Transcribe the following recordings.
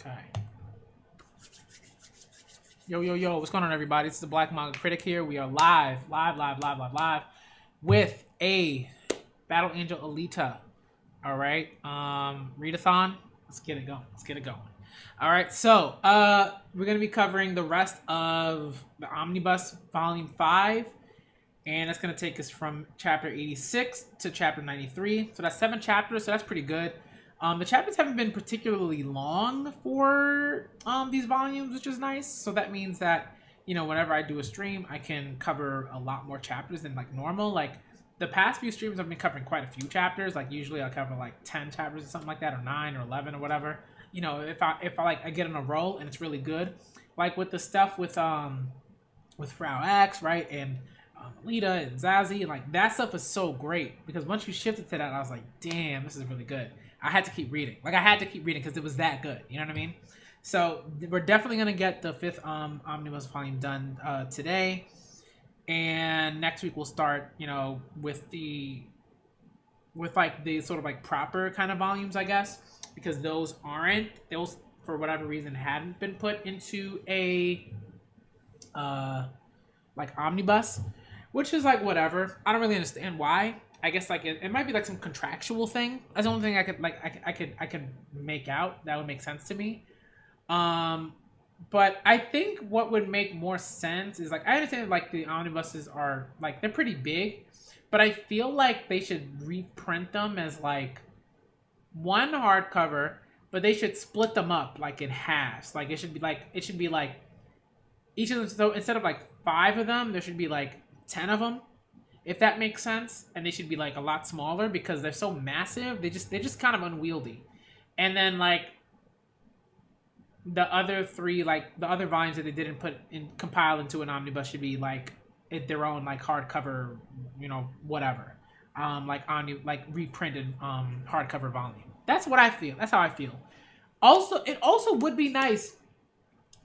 Okay. Yo, what's going on, everybody? This is the Black Manga Critic here. We are live with a Battle Angel Alita. All right. Read-A-Thon. Let's get it going. All right. So, we're going to be covering the rest of the Omnibus Volume 5. And that's going to take us from chapter 86 to chapter 93. So that's 7 chapters. So that's pretty good. The chapters haven't been particularly long for these volumes, which is nice. So that means that, you know, whenever I do a stream, I can cover a lot more chapters than like normal. Like the past few streams, I've been covering quite a few chapters. Like usually I'll cover like 10 chapters or something like that, or 9 or 11 or whatever. You know, if I get on a roll and it's really good, like with the stuff with Frau X, right, and Alita and Zazie, and like that stuff is so great because once you shifted to that, I was like, damn, this is really good. I had to keep reading. Like I had to keep reading because it was that good. You know what I mean? So we're definitely gonna get the 5th omnibus volume done today, and next week we'll start. You know, with like the sort of like proper kind of volumes, I guess, because those for whatever reason hadn't been put into a like omnibus, which is like whatever. I don't really understand why. I guess like it might be like some contractual thing. That's the only thing I could like I could make out that would make sense to me. But I think what would make more sense is like I understand like the omnibuses are like they're pretty big, but I feel like they should reprint them as like one hardcover, but they should split them up like in halves. Like it should be like each of them. So instead of like 5 of them, there should be like 10 of them. If that makes sense, and they should be like a lot smaller because they're so massive. They're just kind of unwieldy. And then like the other 3, like the other volumes that they didn't compile into an omnibus should be like their own like hardcover, you know, whatever, like reprinted hardcover volume. That's what I feel. That's how I feel. Also, it also would be nice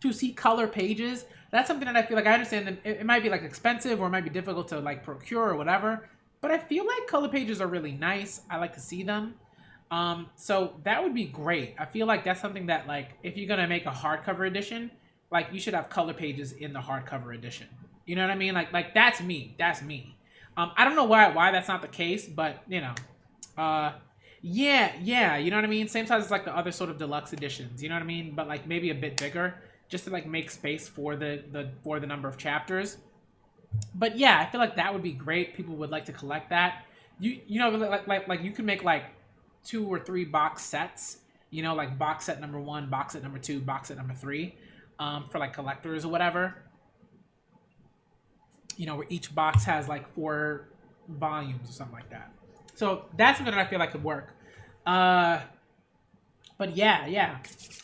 to see color pages. That's something that I feel like I understand that it might be like expensive or it might be difficult to like procure or whatever, but I feel like color pages are really nice. I like to see them. So that would be great. I feel like that's something that like if you're gonna make a hardcover edition, like you should have color pages in the hardcover edition. You know what I mean? Like that's me. That's me. I don't know why that's not the case, but you know, yeah, you know what I mean? Same size as like the other sort of deluxe editions, you know what I mean? But like maybe a bit bigger, just to like make space for the number of chapters. But yeah, I feel like that would be great. People would like to collect that. You know like you could make like 2 or 3 box sets. You know, like box set number 1, box set number 2, box set number 3, for like collectors or whatever. You know, where each box has like 4 volumes or something like that. So that's something that I feel like could work. But yeah.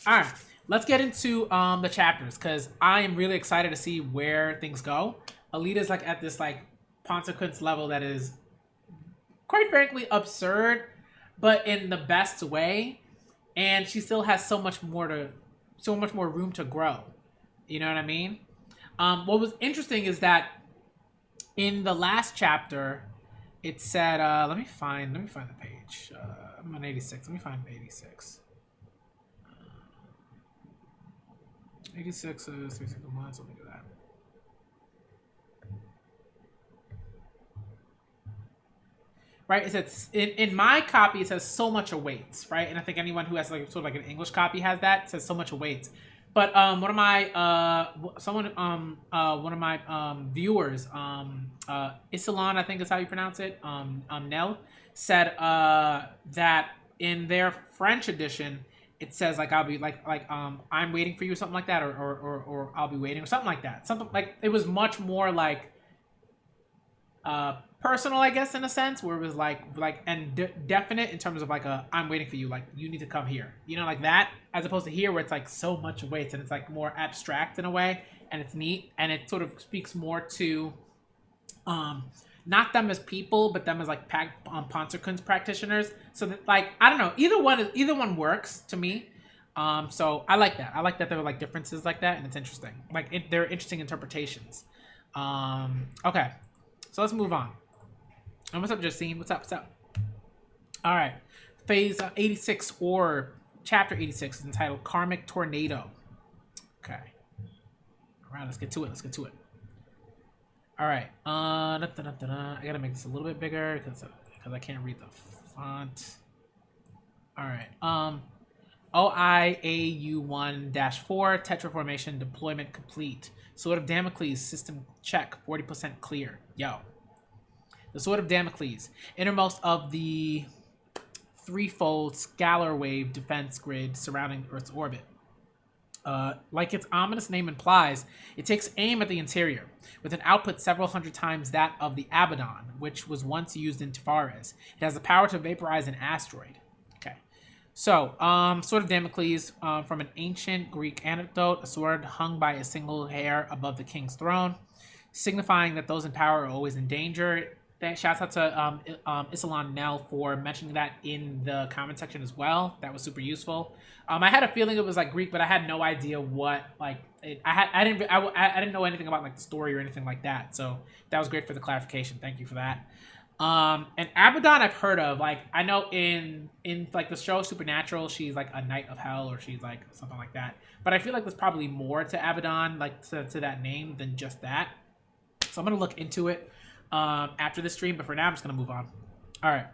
All right. Let's get into the chapters because I am really excited to see where things go. Alita's like at this like consequence level that is quite frankly absurd, but in the best way, and she still has so much more room to grow. You know what I mean? What was interesting is that in the last chapter, it said, let me find the page. I'm on 86. Let me find 86. 86 is 3 single months. Let me do that. Right? It says in my copy it says so much awaits, right? And I think anyone who has like sort of like an English copy has that. It says so much awaits. But one of my viewers, Isilon, I think is how you pronounce it, Nell, said that in their French edition it says like I'll be like I'm waiting for you or something like that, or I'll be waiting or something like that. Something like it was much more like personal, I guess, in a sense, where it was like definite in terms of like I'm waiting for you, like you need to come here, you know, like that, as opposed to here where it's like so much awaits and it's like more abstract in a way, and it's neat and it sort of speaks more to not them as people, but them as like Ponserkun's practitioners. So that like I don't know, either one works to me. So I like that. I like that there are like differences like that, and it's interesting. Like they're interesting interpretations. Okay, so let's move on. And what's up, Justine? What's up? All right, phase 86 or chapter 86 is entitled Karmic Tornado. Okay. All right, let's get to it. All right. I gotta make this a little bit bigger because I can't read the font. All right. OIAU1-4 Tetraformation deployment complete. Sword of Damocles system check 40% clear. Yo. The Sword of Damocles, innermost of the threefold scalar wave defense grid surrounding Earth's orbit. Like its ominous name implies, it takes aim at the interior, with an output several hundred times that of the Abaddon, which was once used in Tavares. It has the power to vaporize an asteroid. Okay. So, Sword of Damocles, from an ancient Greek anecdote, a sword hung by a single hair above the king's throne, signifying that those in power are always in danger. Shouts out to Isalon Nell for mentioning that in the comment section as well. That was super useful. I had a feeling it was like Greek, but I had no idea what I didn't know anything about like the story or anything like that. So that was great for the clarification. Thank you for that. And Abaddon I've heard of. Like I know in like the show Supernatural, she's like a knight of hell or she's like something like that. But I feel like there's probably more to Abaddon, like to that name than just that. So I'm gonna look into it after the stream, but for now I'm just gonna move on. All right.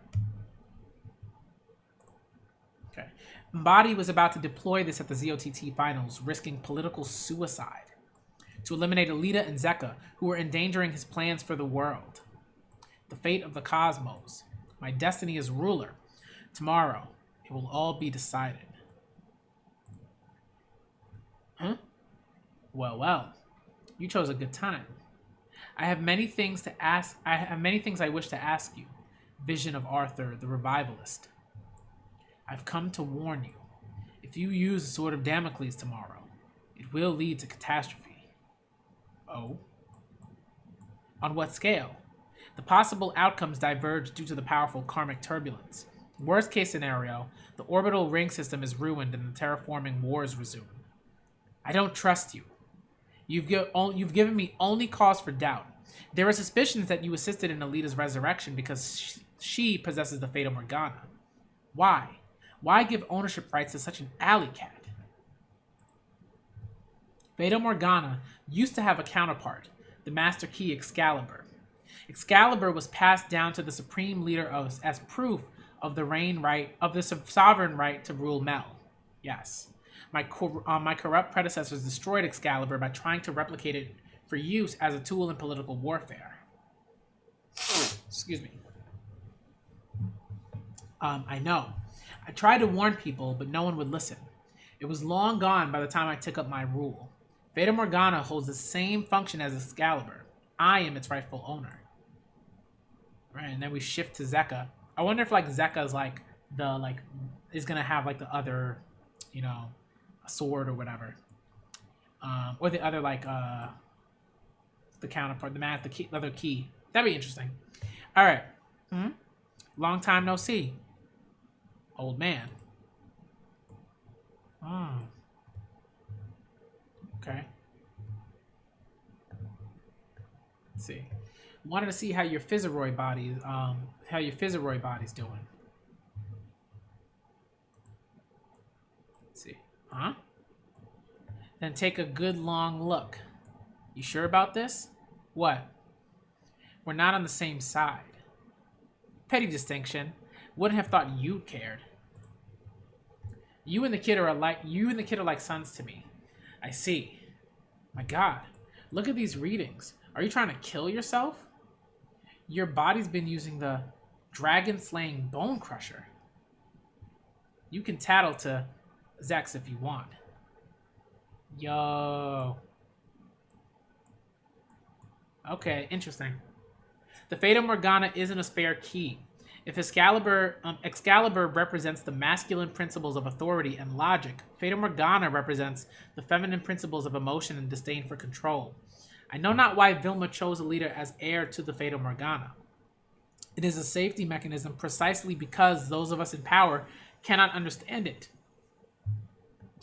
Okay. Mbadi was about to deploy this at the ZOTT finals, risking political suicide to eliminate Alita and Zeka, who were endangering his plans for the world. The fate of the cosmos. My destiny as ruler. Tomorrow, it will all be decided. Huh? Well. You chose a good time. I have many things I wish to ask you. Vision of Arthur, the revivalist. I've come to warn you. If you use the Sword of Damocles tomorrow, it will lead to catastrophe. Oh? On what scale? The possible outcomes diverge due to the powerful karmic turbulence. Worst case scenario, the orbital ring system is ruined and the terraforming wars resume. I don't trust you. You've given me only cause for doubt. There are suspicions that you assisted in Alita's resurrection because she possesses the Fata Morgana. Why? Why give ownership rights to such an alley cat? Fata Morgana used to have a counterpart, the Master Key Excalibur. Excalibur was passed down to the supreme leader as proof of the sovereign right to rule Mel. Yes. My corrupt predecessors destroyed Excalibur by trying to replicate it for use as a tool in political warfare. Excuse me. I know. I tried to warn people, but no one would listen. It was long gone by the time I took up my rule. Fata Morgana holds the same function as Excalibur. I am its rightful owner. Right, and then we shift to Zeka. I wonder if Zeka is is gonna have the other, a sword or whatever, or the other the counterpart, the other key. That'd be interesting. All right. Long time no see. Old man. Okay. Let's see. Wanted to see how your Physiroid body's doing. Let's see. Then take a good long look. You sure about this? What? We're not on the same side. Petty distinction. Wouldn't have thought you cared. You and the kid are like sons to me. I see. My God. Look at these readings. Are you trying to kill yourself? Your body's been using the dragon-slaying bone crusher. You can tattle to Zex if you want. Yo. Okay, interesting. The Fata Morgana isn't a spare key. If Excalibur represents the masculine principles of authority and logic, Fata Morgana represents the feminine principles of emotion and disdain for control. I know not why Vilma chose Alita as heir to the Fata Morgana. It is a safety mechanism precisely because those of us in power cannot understand it.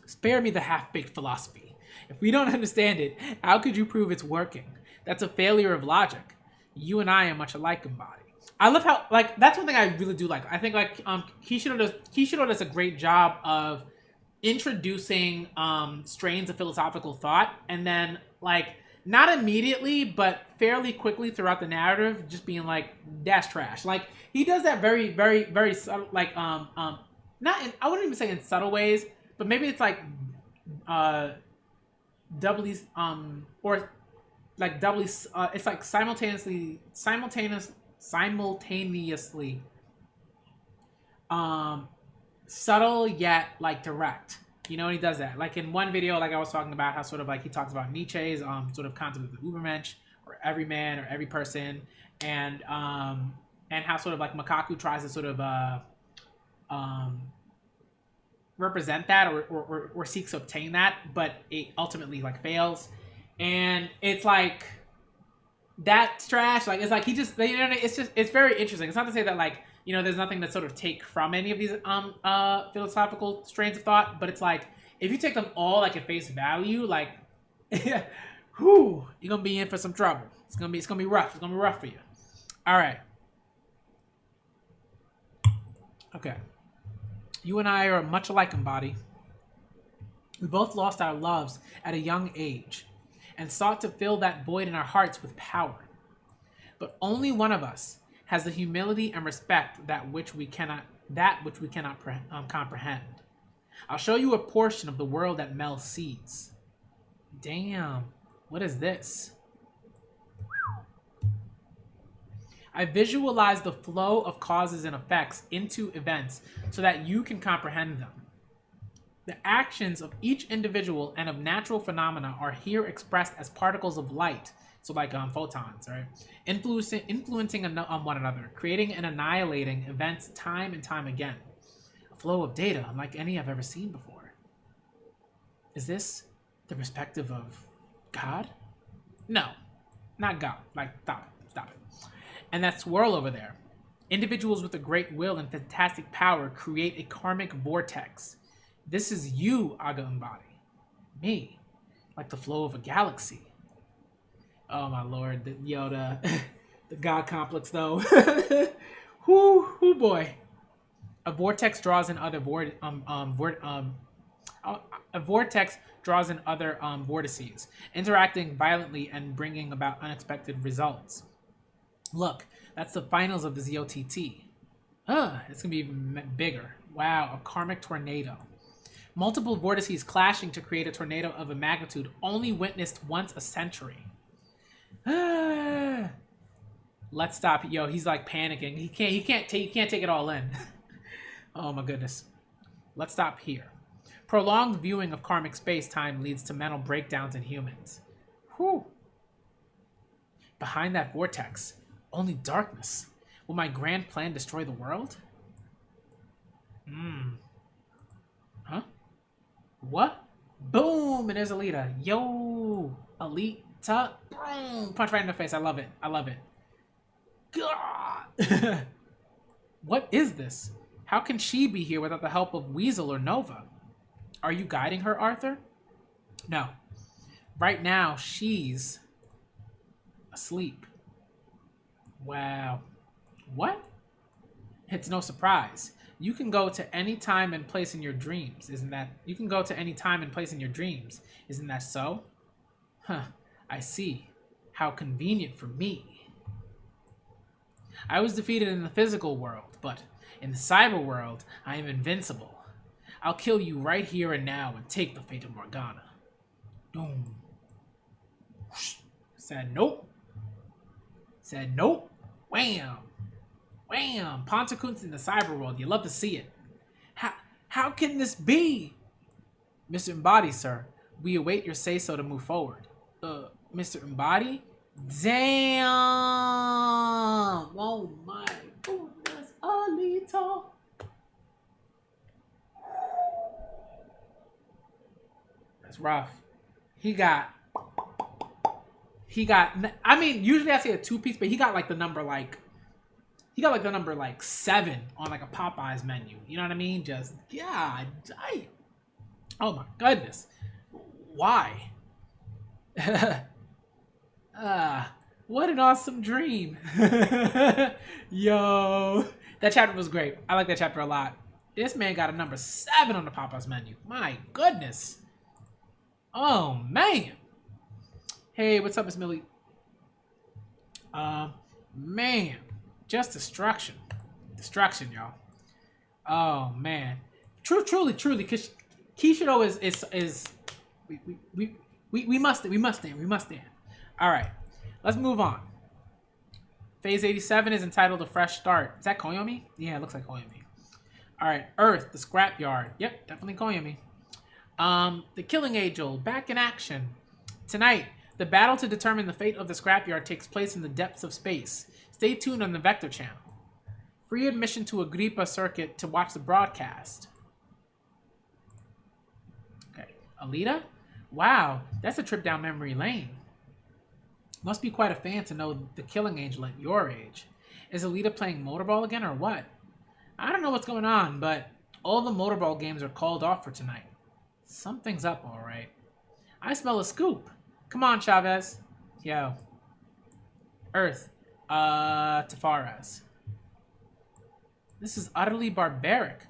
Spare me the half-baked philosophy. If we don't understand it, how could you prove it's working? That's a failure of logic. You and I are much alike in body. I love how, that's one thing I really do like. I think, Kishido does a great job of introducing strains of philosophical thought, and then like not immediately but fairly quickly throughout the narrative just being like, that's trash. Like he does that very very very subtle, like not in, I wouldn't even say in subtle ways, but maybe it's like uh doubly or like doubly it's like simultaneously um subtle yet like direct. You know, and he does that. Like in one video, like I was talking about how sort of like he talks about Nietzsche's sort of concept of the Ubermensch or every man or every person, and how sort of like Makaku tries to sort of um represent that or seeks to obtain that, but it ultimately like fails. And it's like that's trash. Like it's like he just, you know, it's just, it's very interesting. It's not to say that like, you know, there's nothing to sort of take from any of these philosophical strains of thought, but it's like if you take them all like at face value, like whew, you're gonna be in for some trouble. It's gonna be rough. It's gonna be rough for you. All right. Okay. You and I are much alike in body. We both lost our loves at a young age and sought to fill that void in our hearts with power. But only one of us has the humility and respect that which we cannot comprehend. I'll show you a portion of the world that Mel sees. Damn, what is this? I visualize the flow of causes and effects into events so that you can comprehend them. The actions of each individual and of natural phenomena are here expressed as particles of light, so like photons, right? Influencing on one another, creating and annihilating events time and time again. A flow of data unlike any I've ever seen before. Is this the perspective of God? No, not God. Like, stop it. And that swirl over there. Individuals with a great will and fantastic power create a karmic vortex. This is you, Aga embody. Me. Like the flow of a galaxy. Oh my lord, the God complex though. Whoo boy. A vortex draws in other vortices, interacting violently and bringing about unexpected results. Look, that's the finals of the ZOTT. It's gonna be even bigger. Wow, a karmic tornado. Multiple vortices clashing to create a tornado of a magnitude only witnessed once a century. Let's stop. Yo, he's like panicking. He can't take it all in. Oh my goodness. Let's stop here. Prolonged viewing of karmic space-time leads to mental breakdowns in humans. Whew. Behind that vortex, only darkness. Will my grand plan destroy the world? Huh? What? Boom! And there's Alita. Yo! Alita. Boom! Punch right in the face. I love it. God! What is this? How can she be here without the help of Weasel or Nova? Are you guiding her, Arthur? No. Right now, she's asleep. Wow. What? It's no surprise. You can go to any time and place in your dreams. Isn't that so? Huh. I see. How convenient for me. I was defeated in the physical world, but in the cyber world, I am invincible. I'll kill you right here and now and take the fate of Morgana. Boom. Said nope. Wham. Wham! Pontokun's in the cyber world. You love to see it. How can this be? Mr. Embody, sir. We await your say-so to move forward. Mr. Embody? Damn! Oh my goodness, Alita. That's rough. He got, I mean, usually I say a 2-piece, but he got like the number 7 on like a Popeyes menu. You know what I mean? Just, God damn. Oh my goodness. Why? What an awesome dream. Yo. That chapter was great. I like that chapter a lot. This man got a number 7 on the Popeyes menu. My goodness. Oh, man. Hey, what's up, Miss Millie? Man. Just destruction. Destruction, y'all. Oh, man. Truly, because Kishido is we must stand. All right, let's move on. Phase 87 is entitled A Fresh Start. Is that Koyomi? Yeah, it looks like Koyomi. All right, Earth, the Scrapyard. Yep, definitely Koyomi. The Killing Angel, back in action. Tonight, the battle to determine the fate of the Scrapyard takes place in the depths of space. Stay tuned on the Vector channel. Free admission to Agrippa Circuit to watch the broadcast. Okay, Alita? Wow, that's a trip down memory lane. Must be quite a fan to know the Killing Angel at your age. Is Alita playing Motorball again or what? I don't know what's going on, but all the Motorball games are called off for tonight. Something's up, all right. I smell a scoop. Come on, Chavez. Yo. Earth. Tafares. This is utterly barbaric.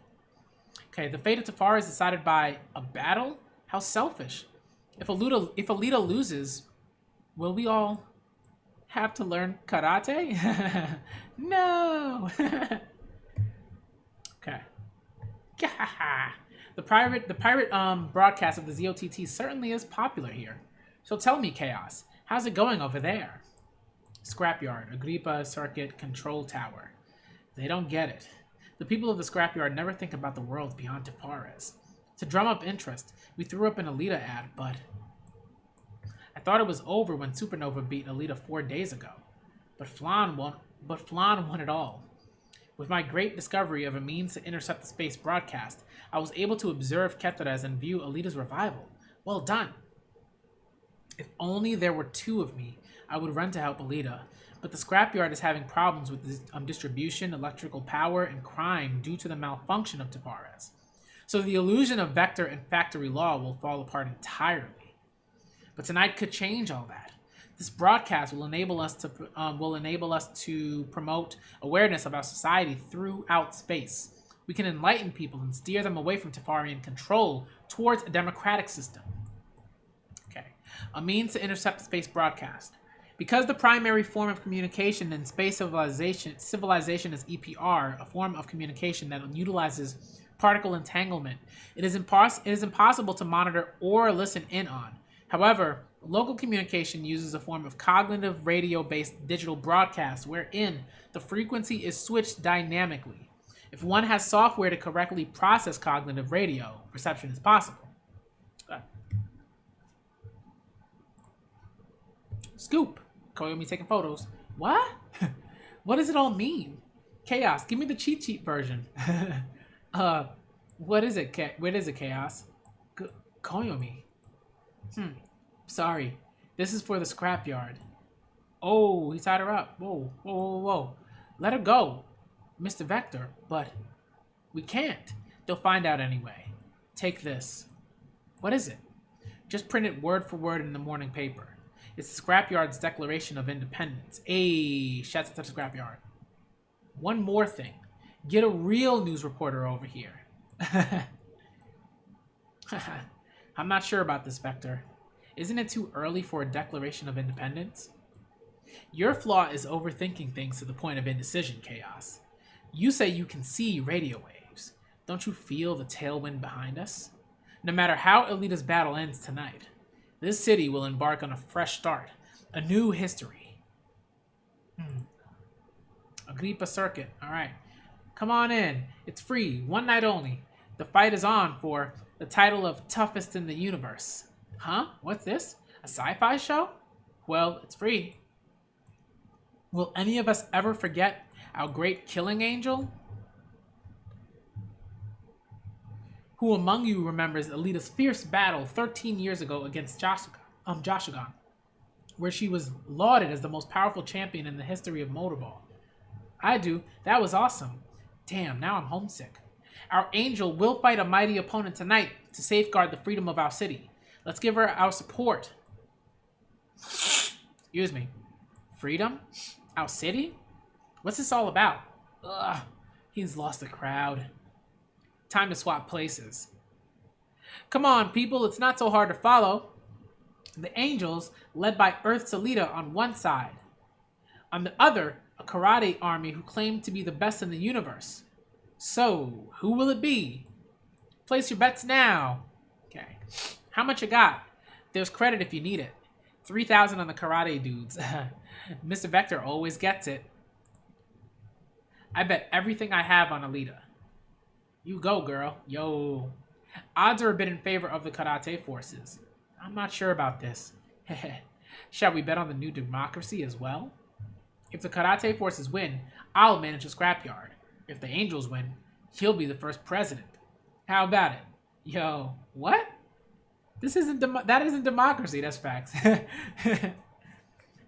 Okay, the fate of Tafar is decided by a battle? How selfish. If Alita loses, will we all have to learn karate? No. Okay. The pirate broadcast of the ZOTT certainly is popular here. So tell me, Chaos, how's it going over there? Scrapyard, Agrippa Circuit Control Tower. They don't get it. The people of the Scrapyard never think about the world beyond Tafares. To drum up interest, we threw up an Alita ad, but I thought it was over when Supernova beat Alita 4 days ago. But Flan won it all. With my great discovery of a means to intercept the space broadcast, I was able to observe Keteres and view Alita's revival. Well done. If only there were 2 of me, I would run to help Alita. But the Scrapyard is having problems with distribution, electrical power, and crime due to the malfunction of Tafares. So the illusion of Vector and factory law will fall apart entirely. But tonight could change all that. This broadcast will enable us to promote awareness about society throughout space. We can enlighten people and steer them away from Tafarian control towards a democratic system. Okay, a means to intercept the space broadcast. Because the primary form of communication in space civilization is EPR, a form of communication that utilizes particle entanglement, it is impossible to monitor or listen in on. However, local communication uses a form of cognitive radio-based digital broadcast wherein the frequency is switched dynamically. If one has software to correctly process cognitive radio, reception is possible. Scoop. Koyomi taking photos. What? What does it all mean? Chaos, give me the cheat sheet version. What is it? What is it, Chaos? Koyomi. Sorry. This is for the scrapyard. Oh, he tied her up. Whoa. Let her go, Mr. Vector. But we can't. They'll find out anyway. Take this. What is it? Just print it word for word in the morning paper. It's the Scrapyard's Declaration of Independence. Hey, shouts out to the Scrapyard. One more thing. Get a real news reporter over here. I'm not sure about this, Vector. Isn't it too early for a Declaration of Independence? Your flaw is overthinking things to the point of indecision, Chaos. You say you can see radio waves. Don't you feel the tailwind behind us? No matter how Alita's battle ends tonight, this city will embark on a fresh start, a new history. Agrippa Circuit, all right. Come on in. It's free, one night only. The fight is on for the title of Toughest in the Universe. Huh? What's this? A sci-fi show? Well, it's free. Will any of us ever forget our great Killing Angel? Who among you remembers Alita's fierce battle 13 years ago against Joshigan, where she was lauded as the most powerful champion in the history of Motorball? I do. That was awesome. Damn, now I'm homesick. Our angel will fight a mighty opponent tonight to safeguard the freedom of our city. Let's give her our support. Excuse me. Freedom? Our city? What's this all about? Ugh, he's lost the crowd. Time to swap places. Come on, people, it's not so hard to follow. The angels, led by Earth's Alita on one side. On the other, a karate army who claim to be the best in the universe. So, who will it be? Place your bets now. Okay. How much you got? There's credit if you need it. 3,000 on the karate dudes. Mr. Vector always gets it. I bet everything I have on Alita. You go, girl. Yo. Odds are a bit in favor of the karate forces. I'm not sure about this. Shall we bet on the new democracy as well? If the karate forces win, I'll manage the scrapyard. If the angels win, he'll be the first president. How about it? Yo, what? That isn't democracy, that's facts.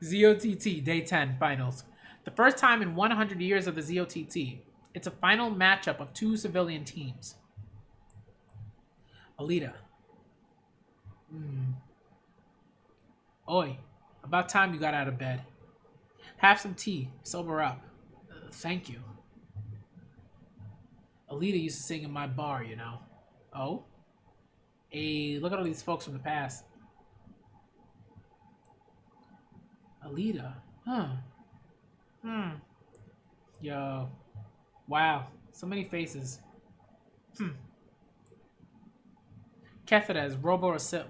ZOTT, Day 10, Finals. The first time in 100 years of the ZOTT, it's a final matchup of two civilian teams. Alita. Oi, about time you got out of bed. Have some tea, sober up. Thank you. Alita used to sing in my bar, you know. Oh? Hey, look at all these folks from the past. Alita? Huh. Yo. Wow. So many faces. Kefidez, Robo Asil.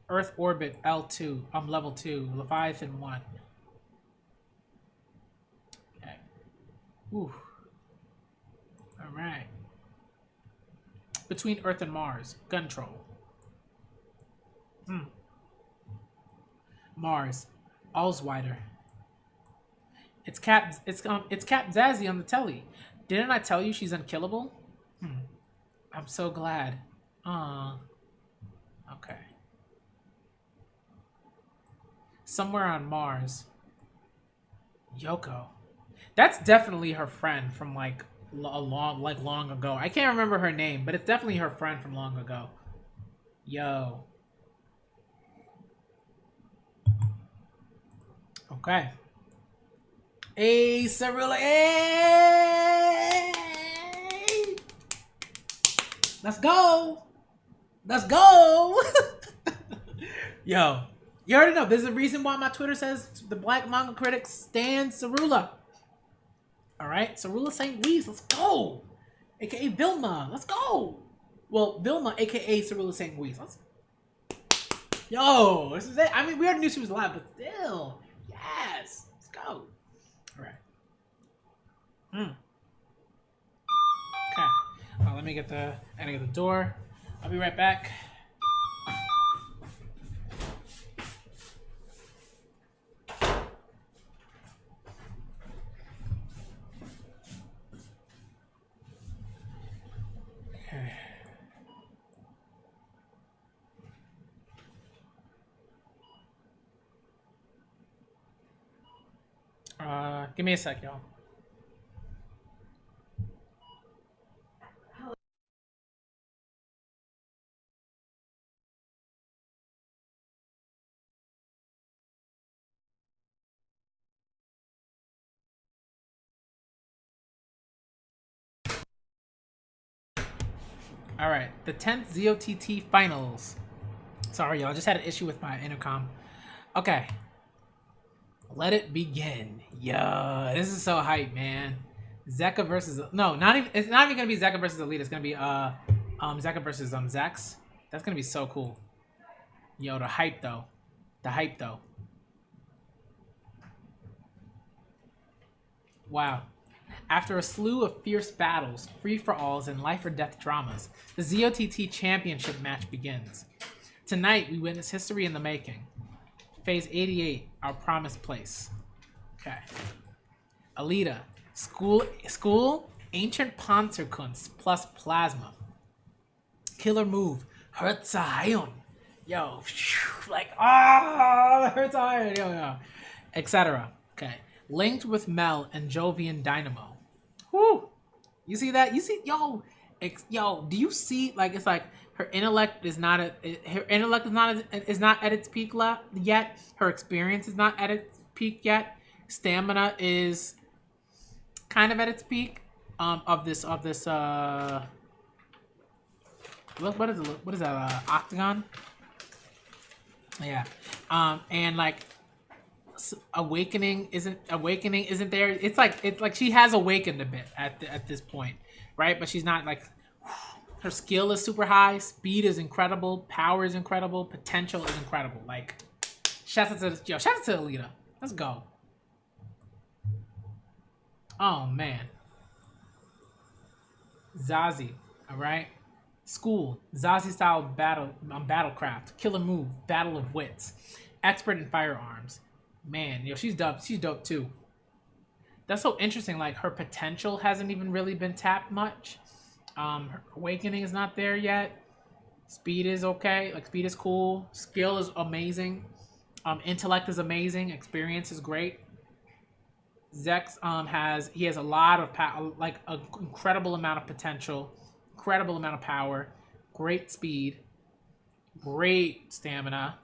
Earth Orbit L2. Level 2. Leviathan 1. Okay. Ooh. Alright. Between Earth and Mars. Gun troll. Mars. Allswider. It's Cap Zazzy on the telly. Didn't I tell you she's unkillable? I'm so glad. Okay. Somewhere on Mars. Yoko. That's definitely her friend from like long ago. I can't remember her name, but it's definitely her friend from long ago. Yo. Okay. Hey, Cerula. Hey! Let's go. Let's go. Yo. You already know. There's a reason why my Twitter says the Black Manga Critic stands Cerula. Alright? Cerula St. Louis. Let's go. AKA Vilma. Let's go. Well, Vilma, AKA Cerula St. Louis. Yo. This is it. I mean, we already knew she was alive, but still. Yes. Let's go. Alright. Okay. Let me get I gotta get the door. I'll be right back. Okay. Give me a sec, y'all. All right, the 10th ZOTT finals. Sorry, y'all. I just had an issue with my intercom. Okay. Let it begin. Yo, this is so hype, man. Zeka versus... No, not even... It's not even going to be Zeka versus Alita. It's going to be Zeka versus Zex. That's going to be so cool. Yo, the hype, though. The hype, though. Wow. After a slew of fierce battles, free-for-alls, and life-or-death dramas, the ZOTT Championship match begins. Tonight, we witness history in the making. Phase 88, our promised place. Okay. Alita, school, ancient Panzerkunst plus plasma. Killer move, Herzahion. Yo, like, Herzahion, yo. Etc. Okay. Linked with Mel and Jovian Dynamo. Whoo! You see that? You see, yo, do you see, like, it's like, her intellect is not at its peak yet. Her experience is not at its peak yet. Stamina is kind of at its peak of this what is that octagon? Yeah. And like awakening isn't there. It's like she has awakened a bit at this point, right? But she's not like, her skill is super high, speed is incredible, power is incredible, potential is incredible. Like, shout out to Alita. Let's go. Oh man. Zazie, all right. School, Zazie style battlecraft, killer move, battle of wits, expert in firearms. Man, she's dope. She's dope too. That's so interesting. Like, her potential hasn't even really been tapped much. Her awakening is not there yet. Speed is okay. Like, speed is cool. Skill is amazing. Intellect is amazing. Experience is great. Zex has a lot of like an incredible amount of potential, incredible amount of power, great speed, great stamina.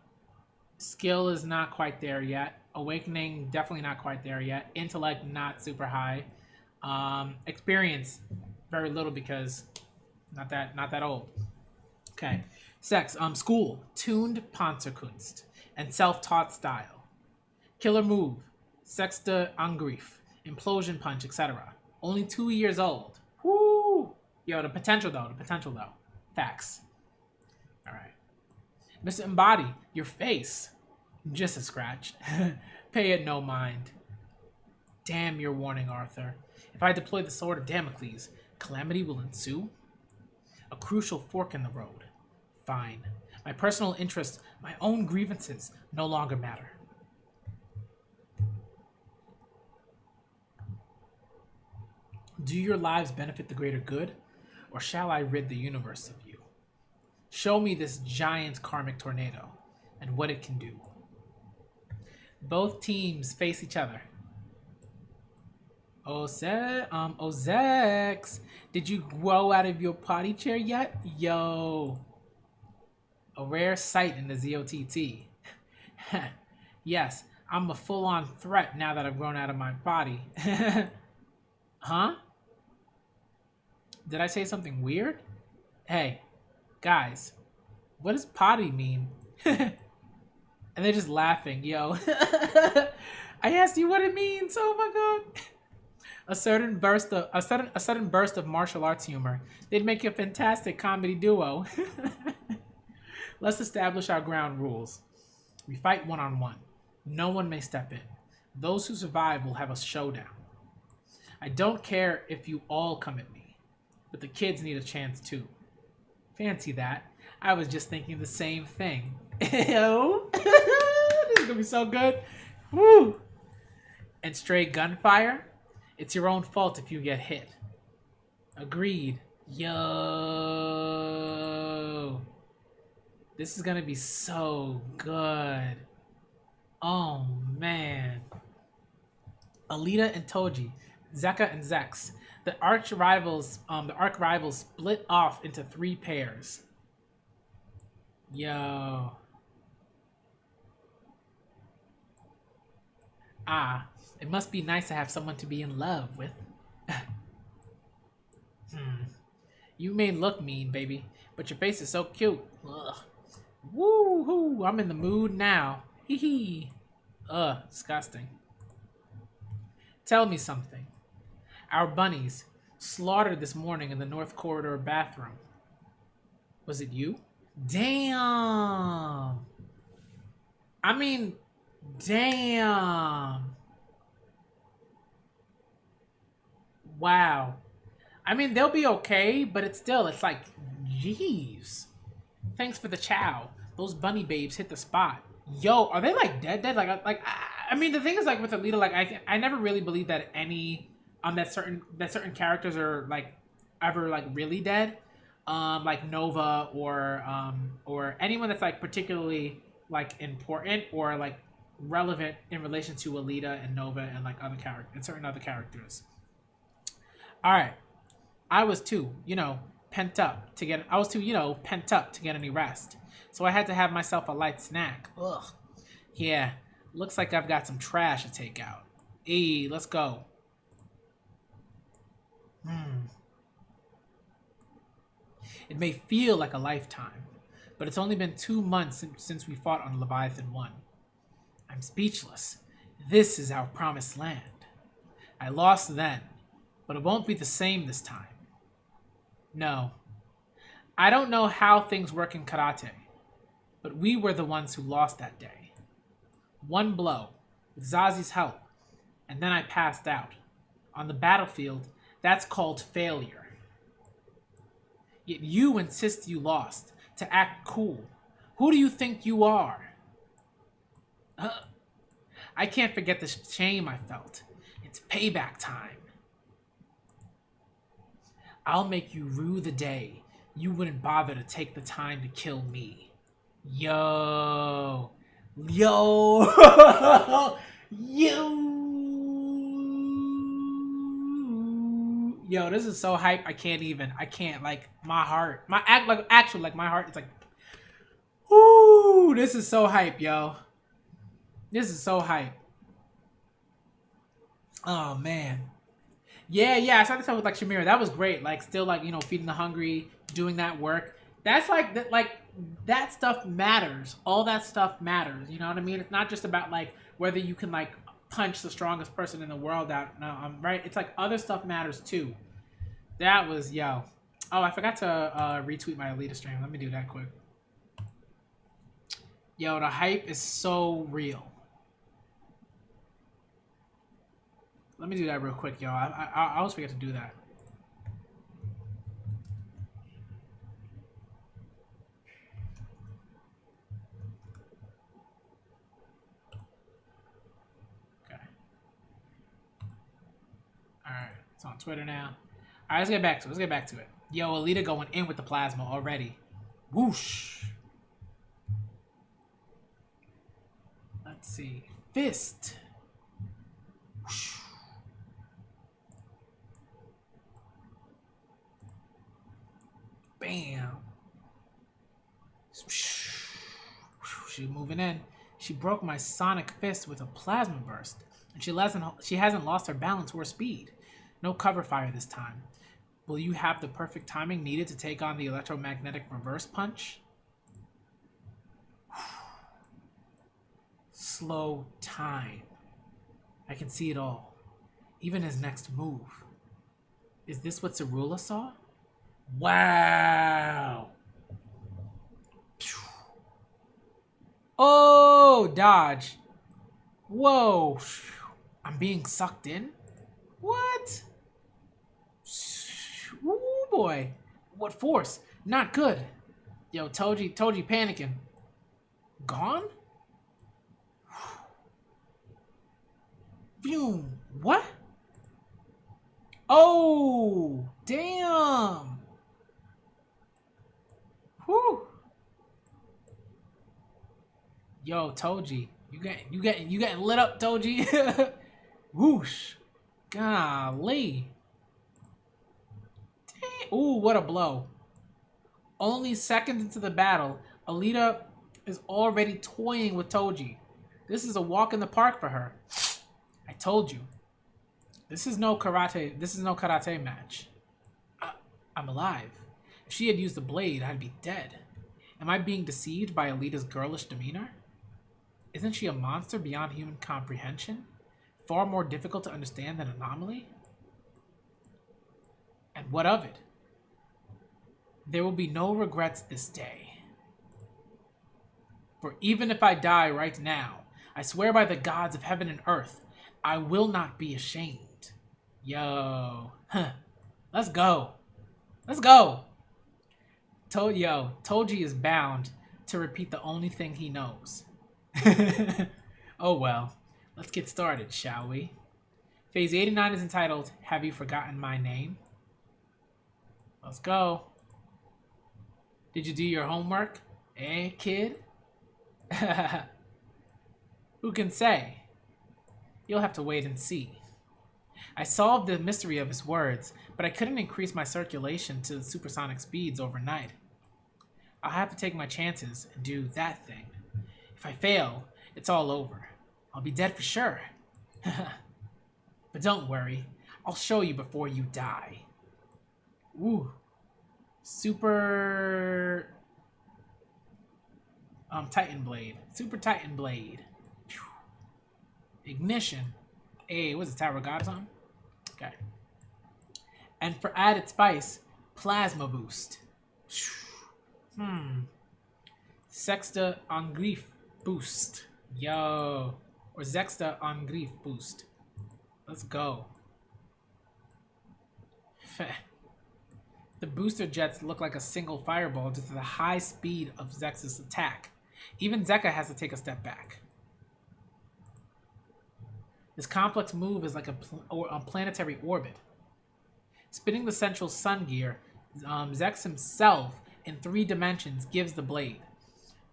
Skill is not quite there yet. Awakening definitely not quite there yet. Intellect not super high. Experience very little because not that old. Okay. Sex, school, tuned Panzerkunst and self-taught style. Killer move, Sexta Angriff, implosion punch, etc. Only 2 years old. Woo! Yo, the potential though. Facts. All right. Mr. Embody, your face. Just a scratch. Pay it no mind. Damn your warning, Arthur. If I deploy the sword of Damocles, calamity will ensue? A crucial fork in the road. Fine. My personal interests, my own grievances, no longer matter. Do your lives benefit the greater good, or shall I rid the universe of you? Show me this giant karmic tornado and what it can do. Both teams face each other. Zex, did you grow out of your potty chair yet? Yo. A rare sight in the ZOTT. Yes, I'm a full-on threat now that I've grown out of my body. Huh? Did I say something weird? Hey, guys, what does potty mean? And they're just laughing. Yo. I asked you what it means. Oh my god. A sudden burst of martial arts humor. They'd make a fantastic comedy duo. Let's establish our ground rules. We fight one-on-one. No one may step in. Those who survive will have a showdown. I don't care if you all come at me, but the kids need a chance too. Fancy that. I was just thinking the same thing. Ew. This is gonna be so good. Woo! And stray gunfire? It's your own fault if you get hit. Agreed. Yo. This is gonna be so good. Oh man. Alita and Toji, Zeka and Zex. The arch rivals split off into 3 pairs. Yo. Ah, it must be nice to have someone to be in love with. You may look mean, baby, but your face is so cute. Ugh. Woo-hoo, I'm in the mood now. Hee hee. Disgusting. Tell me something. Our bunnies slaughtered this morning in the North Corridor bathroom. Was it you? Damn. I mean, damn. Wow. I mean, they'll be okay, but it's like, jeez. Thanks for the chow. Those bunny babes hit the spot. Yo, are they like dead? I mean, the thing is, like, with Alita, like, I never really believed that any that certain characters are like ever like really dead. Like Nova or anyone that's like particularly like important or like relevant in relation to Alita and Nova and like other characters and certain other characters. All right, I was too pent up to get any rest, so I had to have myself a light snack. Ugh, yeah, looks like I've got some trash to take out. Let's go. Hmm. It may feel like a lifetime, but it's only been 2 months since we fought on Leviathan 1. I'm speechless. This is our promised land. I lost then, but it won't be the same this time. No, I don't know how things work in karate, but we were the ones who lost that day. One blow, with Zazi's help, and then I passed out. On the battlefield, that's called failure. Yet you insist you lost, to act cool. Who do you think you are? I can't forget the shame I felt. It's payback time. I'll make you rue the day you wouldn't bother to take the time to kill me. Yo. Yo. Yo, this is so hype. I can't, like, my heart. My heart is like, whoo, this is so hype, yo. This is so hype. Oh, man. Yeah, I started talking with like Shamira. That was great. Like, still, like, feeding the hungry, doing that work. That's that stuff matters. All that stuff matters. You know what I mean? It's not just about like whether you can like punch the strongest person in the world out. No, I'm right. It's like other stuff matters too. That was yo. Oh, I forgot to retweet my Alita stream. Let me do that quick. Yo, the hype is so real. Let me do that real quick, yo. I always forget to do that. Okay. All right, it's on Twitter now. All right, let's get back to it. Yo, Alita going in with the plasma already. Whoosh. Let's see. Fist. Whoosh. Bam. She's moving in. She broke my sonic fist with a plasma burst, and she hasn't lost her balance or speed. No cover fire this time. Will you have the perfect timing needed to take on the electromagnetic reverse punch? Slow time. I can see it all. Even his next move. Is this what Cerula saw? Wow. Oh, dodge. Whoa. I'm being sucked in? What? Ooh, boy. What force? Not good. Yo, Toji panicking. Gone? Phew. What? Oh, damn. Whew. Yo, Toji, you getting lit up, Toji. Whoosh. Golly. Damn. Ooh, what a blow. Only seconds into the battle, Alita is already toying with Toji. This is a walk in the park for her. I told you. This is no karate match. I'm alive. If she had used the blade, I'd be dead. Am I being deceived by Alita's girlish demeanor? Isn't she a monster beyond human comprehension? Far more difficult to understand than Anomaly? And what of it? There will be no regrets this day. For even if I die right now, I swear by the gods of heaven and earth, I will not be ashamed. Yo. Let's go. Let's go. Toji is bound to repeat the only thing he knows. Oh well. Let's get started, shall we? Phase 89 is entitled, Have You Forgotten My Name? Let's go. Did you do your homework? Eh, kid? Who can say? You'll have to wait and see. I solved the mystery of his words, but I couldn't increase my circulation to supersonic speeds overnight. I'll have to take my chances and do that thing. If I fail, it's all over. I'll be dead for sure. But don't worry, I'll show you before you die. Ooh. Super Titan Blade. Super Titan Blade. Phew. Ignition. Hey, what's it, Tower of God or something? Okay. And for added spice, Plasma Boost. Sexta on Grief Boost. Yo. Or Zexta on Grief Boost. Let's go. The booster jets look like a single fireball due to the high speed of Zex's attack. Even Zeka has to take a step back. This complex move is like a planetary orbit. Spinning the central sun gear, Zex himself in 3 dimensions gives the blade,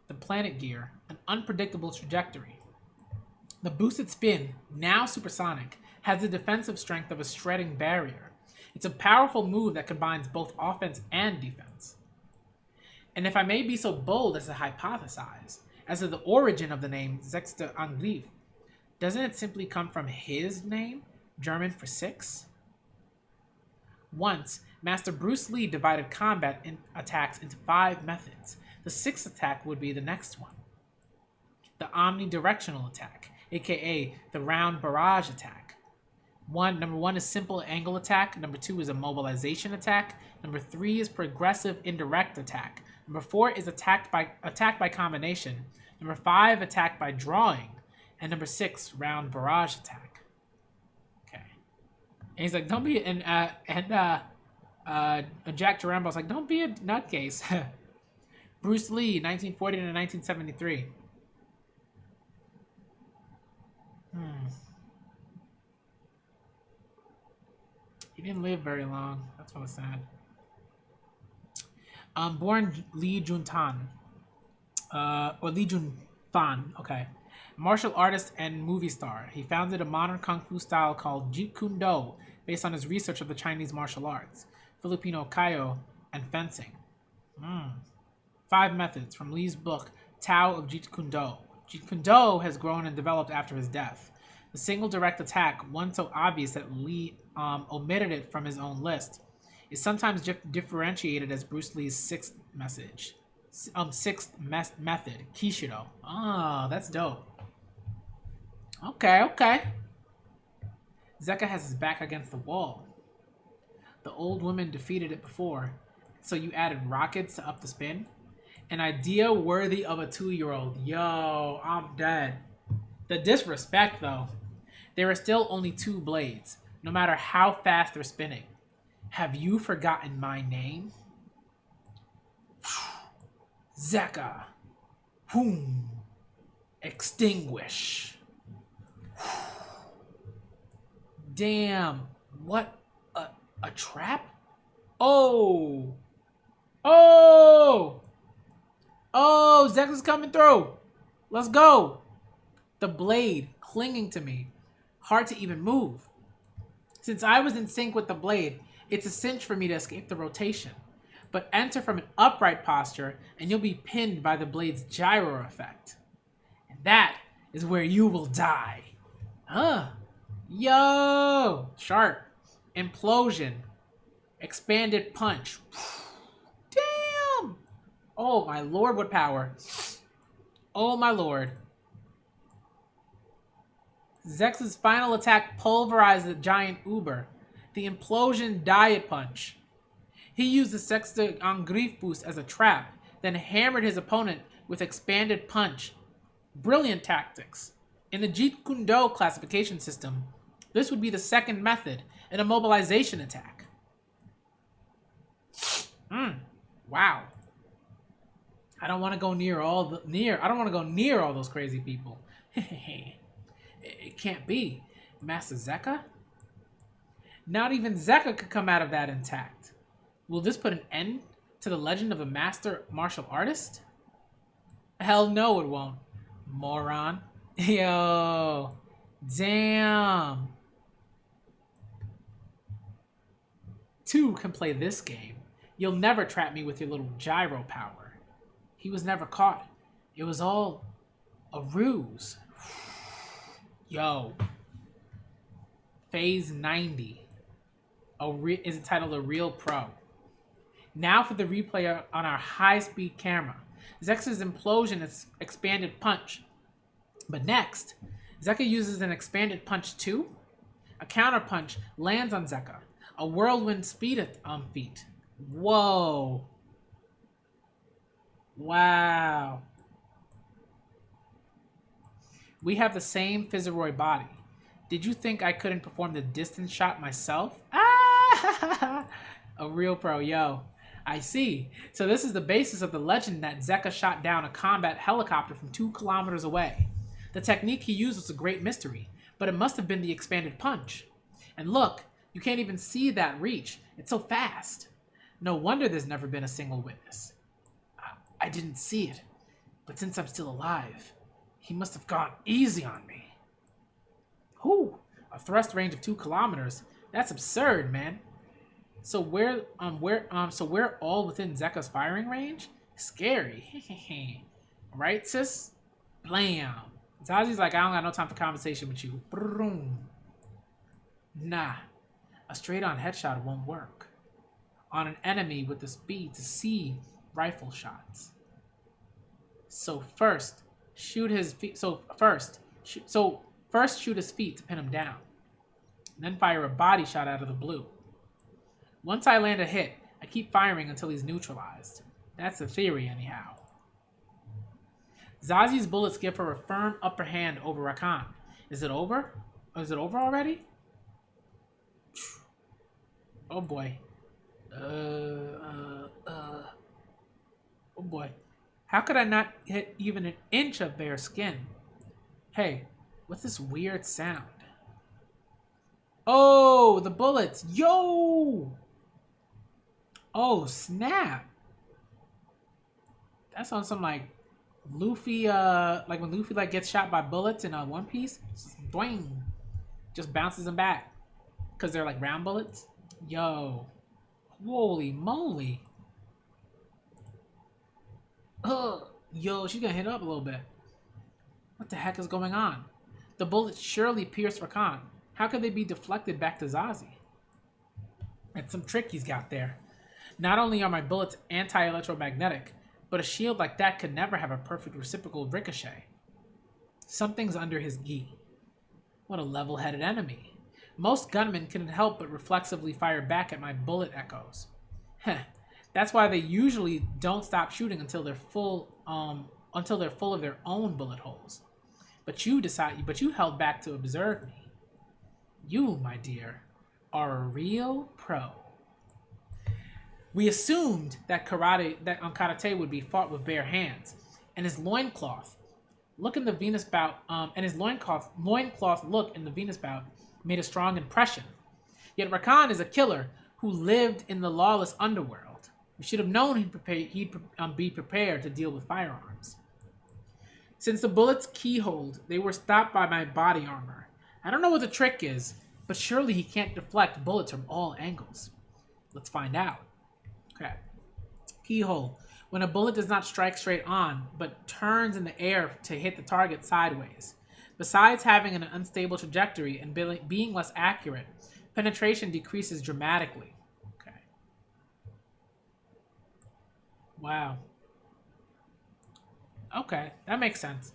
the planet gear, an unpredictable trajectory. The boosted spin, now supersonic, has the defensive strength of a shredding barrier. It's a powerful move that combines both offense and defense. And if I may be so bold as to hypothesize, as to the origin of the name Sechster Angriff, doesn't it simply come from his name, German for 6? Once, Master Bruce Lee divided combat attacks into 5 methods. The 6th attack would be the next one. The omnidirectional attack, aka the round barrage attack. Number 1 is simple angle attack. Number 2 is a mobilization attack. Number 3 is progressive indirect attack. Number 4 is attack by combination. Number 5, attack by drawing. And number 6, round barrage attack. Okay. And he's like, don't be Jack Gerambo's like, don't be a nutcase. Bruce Lee, 1940 to 1973. He didn't live very long. That's what was sad. Born Lee Juntan. Or Lee Junfan, okay. Martial artist and movie star. He founded a modern kung fu style called Jeet Kune Do, based on his research of the Chinese martial arts, Filipino Kyo, and fencing. 5 methods from Lee's book, Tao of Jeet Kune Do. Jeet Kune Do has grown and developed after his death. The single direct attack, one so obvious that Lee omitted it from his own list, is sometimes differentiated as Bruce Lee's 6th method, Kishido. Ah, that's dope. Okay. Zeka has his back against the wall. The old woman defeated it before, so you added rockets to up the spin? An idea worthy of a 2-year-old. Yo, I'm dead. The disrespect, though. There are still only 2 blades, no matter how fast they're spinning. Have you forgotten my name? Zeka. Boom. Extinguish. Damn. What a trap? Oh, Zeka's coming through. Let's go. The blade clinging to me. Hard to even move. Since I was in sync with the blade, it's a cinch for me to escape the rotation. But enter from an upright posture and you'll be pinned by the blade's gyro effect. And that is where you will die. Yo! Sharp. Implosion. Expanded punch. Damn! Oh my lord, what power. Oh my lord. Zex's final attack pulverized the giant Uber. The implosion diet punch. He used the Sexta Angriff boost as a trap, then hammered his opponent with expanded punch. Brilliant tactics. In the Jeet Kune Do classification system, this would be the 2nd method, an immobilization attack. Wow. I don't want to go near all those crazy people. It can't be. Master Zeka? Not even Zeka could come out of that intact. Will this put an end to the legend of a master martial artist? Hell no, it won't. Moron. Yo. Damn. 2 can play this game. You'll never trap me with your little gyro power. He was never caught. It was all a ruse. Yo. Phase 90. Is entitled A Real Pro. Now for the replay on our high-speed camera. Zeka's implosion is expanded punch. But next, Zeka uses an expanded punch too. A counter punch lands on Zeka. A whirlwind speed feat. Whoa. Wow. We have the same Physiroid body. Did you think I couldn't perform the distance shot myself? Ah! A real pro, yo. I see. So this is the basis of the legend that Zeka shot down a combat helicopter from 2 kilometers away. The technique he used was a great mystery, but it must have been the expanded punch. And look, you can't even see that reach. It's so fast. No wonder there's never been a single witness. I didn't see it, but since I'm still alive, he must have gone easy on me. Whew, a thrust range of 2 kilometers. That's absurd, man. So we're all within Zeka's firing range? Scary. Right, sis? Blam. Zazi's like, I don't got no time for conversation with you. Boom. Nah, a straight-on headshot won't work on an enemy with the speed to see rifle shots. So first, shoot his feet. First shoot his feet to pin him down. Then fire a body shot out of the blue. Once I land a hit, I keep firing until he's neutralized. That's the theory, anyhow. Zazi's bullets give her a firm upper hand over Rakan. Is it over? Is it over already? Oh boy. Oh boy. How could I not hit even an inch of bare skin? Hey, what's this weird sound? Oh, the bullets. Yo! Oh, snap. That's on some like Luffy, like when Luffy like gets shot by bullets in One Piece. Boing. Just bounces them back. Because they're like round bullets. Yo. Holy moly. Yo, she's gonna hit up a little bit. What the heck is going on? The bullets surely pierced Rakan. How could they be deflected back to Zazie? That's some trick he's got there. Not only are my bullets anti-electromagnetic, but a shield like that could never have a perfect reciprocal ricochet. Something's under his gi. What a level-headed enemy. Most gunmen couldn't help but reflexively fire back at my bullet echoes. Heh. That's why they usually don't stop shooting until they're full of their own bullet holes. But you held back to observe me. You, my dear, are a real pro. We assumed that karate would be fought with bare hands, and his loincloth look in the Venus bout, look in the Venus bout made a strong impression. Yet Rakan is a killer who lived in the lawless underworld. We should have known he'd be prepared to deal with firearms. Since the bullets keyholed, they were stopped by my body armor. I don't know what the trick is, but surely he can't deflect bullets from all angles. Let's find out. Okay. Keyhole. When a bullet does not strike straight on, but turns in the air to hit the target sideways. Besides having an unstable trajectory and being less accurate, penetration decreases dramatically. Okay. Wow. Okay, that makes sense.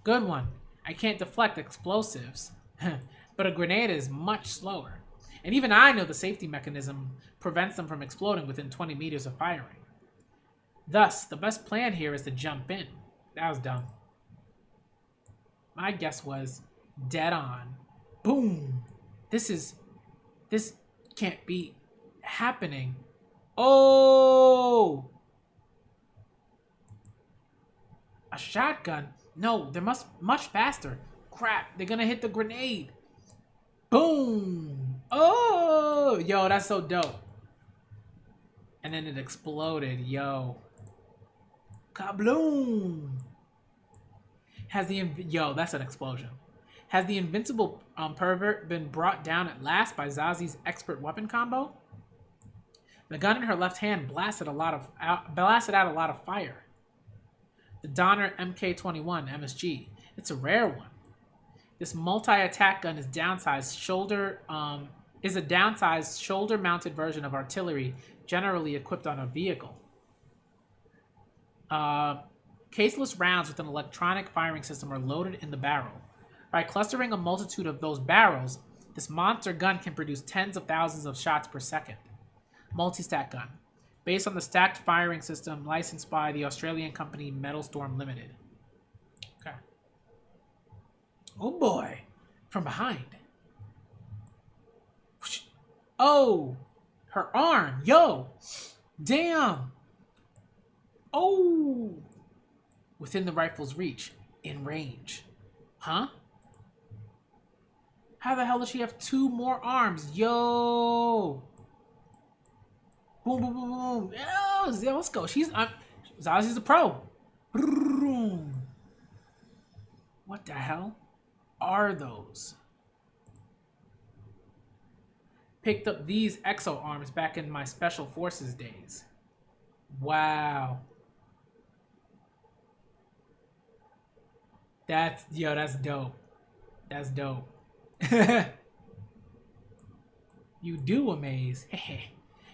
Good one. I can't deflect explosives, but a grenade is much slower. And even I know the safety mechanism prevents them from exploding within 20 meters of firing. Thus, the best plan here is to jump in. That was dumb. My guess was dead on. Boom. This can't be happening. Oh! A shotgun? No, they're much faster. Crap, they're gonna hit the grenade. Boom! Oh! Yo, that's so dope. And then it exploded, yo. Kabloom! Yo, that's an explosion. Has the invincible pervert been brought down at last by Zazie's expert weapon combo? The gun in her left hand blasted out a lot of fire. The Donner MK21 MSG. It's a rare one. This multi-attack gun is a downsized shoulder-mounted version of artillery generally equipped on a vehicle. Uh, Caseless rounds with an electronic firing system are loaded in the barrel. By clustering a multitude of those barrels, this monster gun can produce tens of thousands of shots per second. Multi-stack gun, based on the stacked firing system licensed by the Australian company Metalstorm Limited. Okay. Oh boy, from behind. Oh, her arm, yo, damn. Oh, within the rifle's reach, in range. Huh? How the hell does she have two more arms? Yo! Boom, boom, boom, boom. Yo, let's go. Zazi's a pro. What the hell are those? Picked up these exo arms back in my special forces days. Wow. That's dope. That's dope. You do amaze.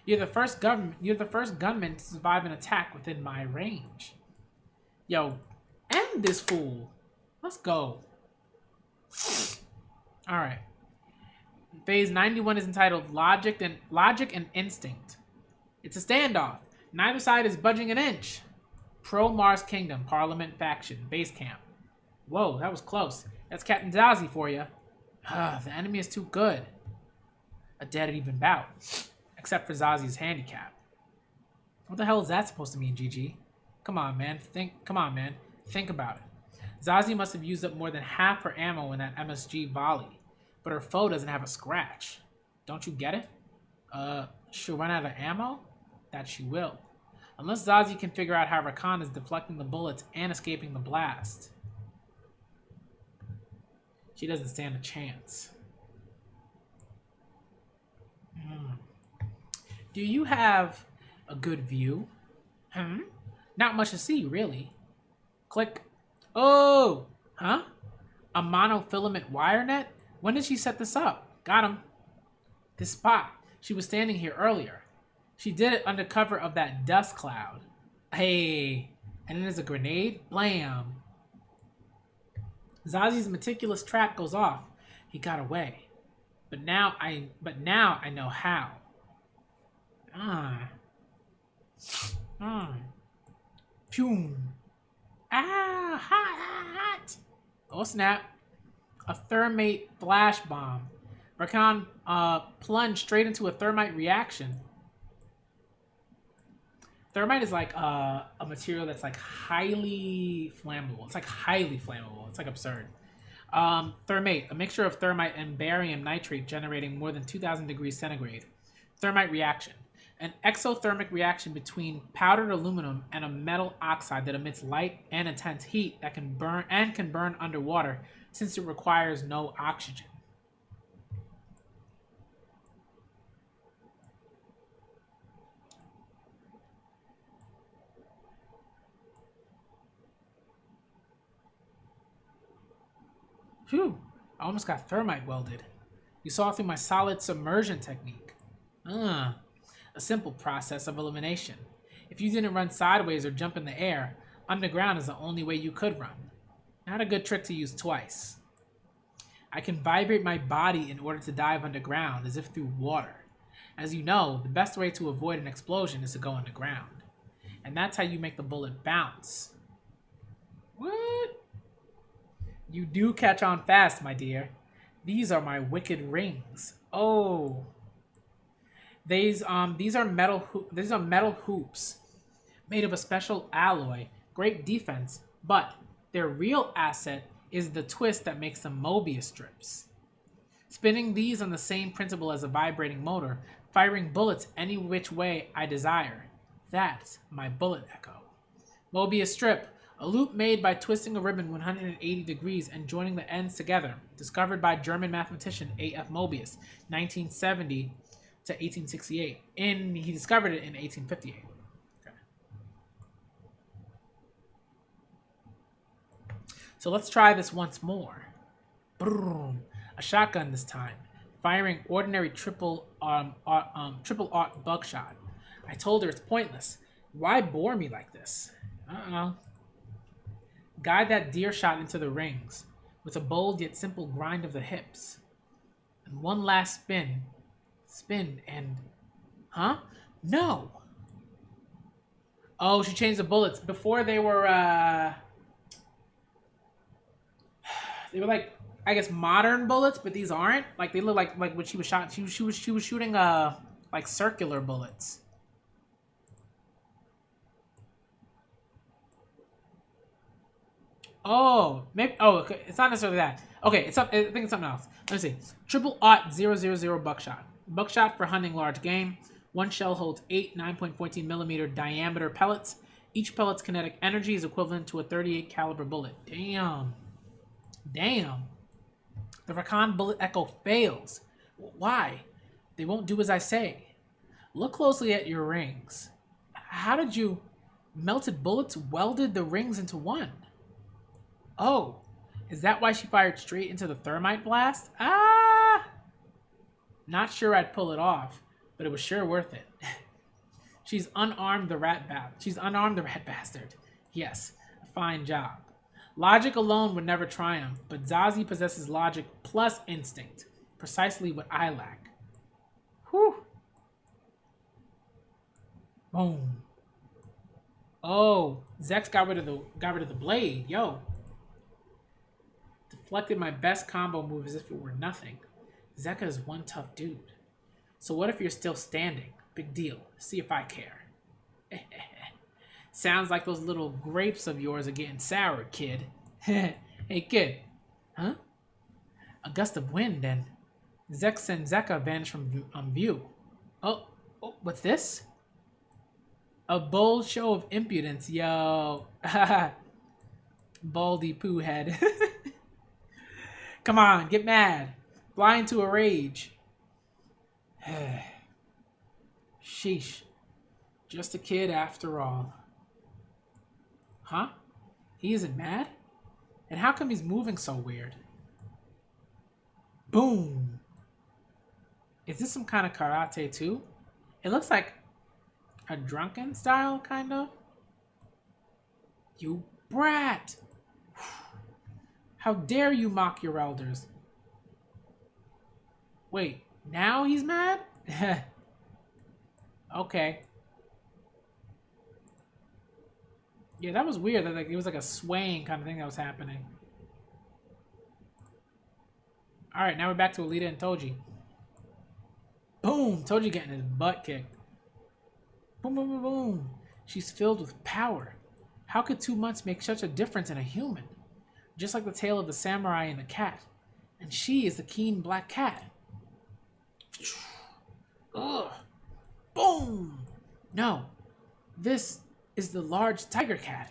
You're the first gunman to survive an attack within my range. Yo, end this fool. Let's go. Alright. Phase 91 is entitled Logic and Instinct. It's a standoff. Neither side is budging an inch. Pro-Mars Kingdom, Parliament Faction, Base Camp. Whoa, that was close. That's Captain Zazie for you. The enemy is too good. A dead even bout. Except for Zazie's handicap. What the hell is that supposed to mean, GG? Come on, man. Think about it. Zazie must have used up more than half her ammo in that MSG volley. But her foe doesn't have a scratch. Don't you get it? She'll run out of ammo? That she will. Unless Zazie can figure out how Rakan is deflecting the bullets and escaping the blast. She doesn't stand a chance. Do you have a good view? Not much to see, really. Click. Oh! Huh? A monofilament wire net? When did she set this up? Got him. This spot. She was standing here earlier. She did it under cover of that dust cloud. Hey. And then there's a grenade. Blam. Zazie's meticulous trap goes off. He got away. But now I know how. Phew. Hot. Oh, snap. A thermate flash bomb. Rakan plunged straight into a thermite reaction. Thermite is like a material that's like highly flammable. It's like highly flammable. It's like absurd. Thermate, a mixture of thermite and barium nitrate generating more than 2,000 degrees centigrade. Thermite reaction, an exothermic reaction between powdered aluminum and a metal oxide that emits light and intense heat that can burn underwater since it requires no oxygen. Phew, I almost got thermite welded. You saw through my solid submersion technique. A simple process of elimination. If you didn't run sideways or jump in the air, underground is the only way you could run. Not a good trick to use twice. I can vibrate my body in order to dive underground as if through water. As you know, the best way to avoid an explosion is to go underground. And that's how you make the bullet bounce. What? You do catch on fast, my dear. These are my wicked rings. Oh. These are metal hoops made of a special alloy. Great defense, but their real asset is the twist that makes them Mobius strips. Spinning these on the same principle as a vibrating motor, firing bullets any which way I desire. That's my bullet echo. Mobius strip, a loop made by twisting a ribbon 180 degrees and joining the ends together, discovered by German mathematician A.F. Mobius, 1970 to 1868. He discovered it in 1858. Okay. So let's try this once more. Boom. A shotgun this time, firing ordinary triple aught buckshot. I told her it's pointless. Why bore me like this? Uh-oh. Guide that deer shot into the rings, with a bold yet simple grind of the hips. And one last spin. Spin and... Huh? No! Oh, she changed the bullets. Before they were like, I guess, modern bullets, but these aren't. Like, they look like when she was shot, she was shooting like circular bullets. Oh, maybe. Oh, okay. It's not necessarily that. Okay, I think it's something else. Let me see. Triple aught 000 buckshot. Buckshot for hunting large game. One shell holds 8 9.14 millimeter diameter pellets. Each pellet's kinetic energy is equivalent to a 38 caliber bullet. Damn. Damn. The Rakan bullet echo fails. Why? They won't do as I say. Look closely at your rings. How did you... Melted bullets welded the rings into one. Oh, is that why she fired straight into the thermite blast? Ah! Not sure I'd pull it off, but it was sure worth it. She's unarmed the rat bastard. Yes, a fine job. Logic alone would never triumph, but Zazie possesses logic plus instinct. Precisely what I lack. Whew. Boom. Oh, Zex got rid of the blade. Yo. Deflected my best combo move as if it were nothing. Zeka is one tough dude. So what if you're still standing? Big deal. See if I care. Sounds like those little grapes of yours are getting sour, kid. Hey, kid. Huh? A gust of wind and Zex and Zeka vanished from view. Oh, what's this? A bold show of impudence, yo. Baldy poo head. Come on, get mad. Fly into a rage. Sheesh. Just a kid after all. Huh? He isn't mad? And how come he's moving so weird? Boom. Is this some kind of karate too? It looks like a drunken style, kind of. You brat! How dare you mock your elders? Wait, now he's mad? Okay. Yeah, that was weird. That it was like a swaying kind of thing that was happening. All right, now we're back to Alita and Toji. Boom! Toji getting his butt kicked. Boom, boom, boom, boom. She's filled with power. How could 2 months make such a difference in a human? Just like the tale of the samurai and the cat. And she is the keen black cat. Ugh. Boom! No. This is the large tiger cat.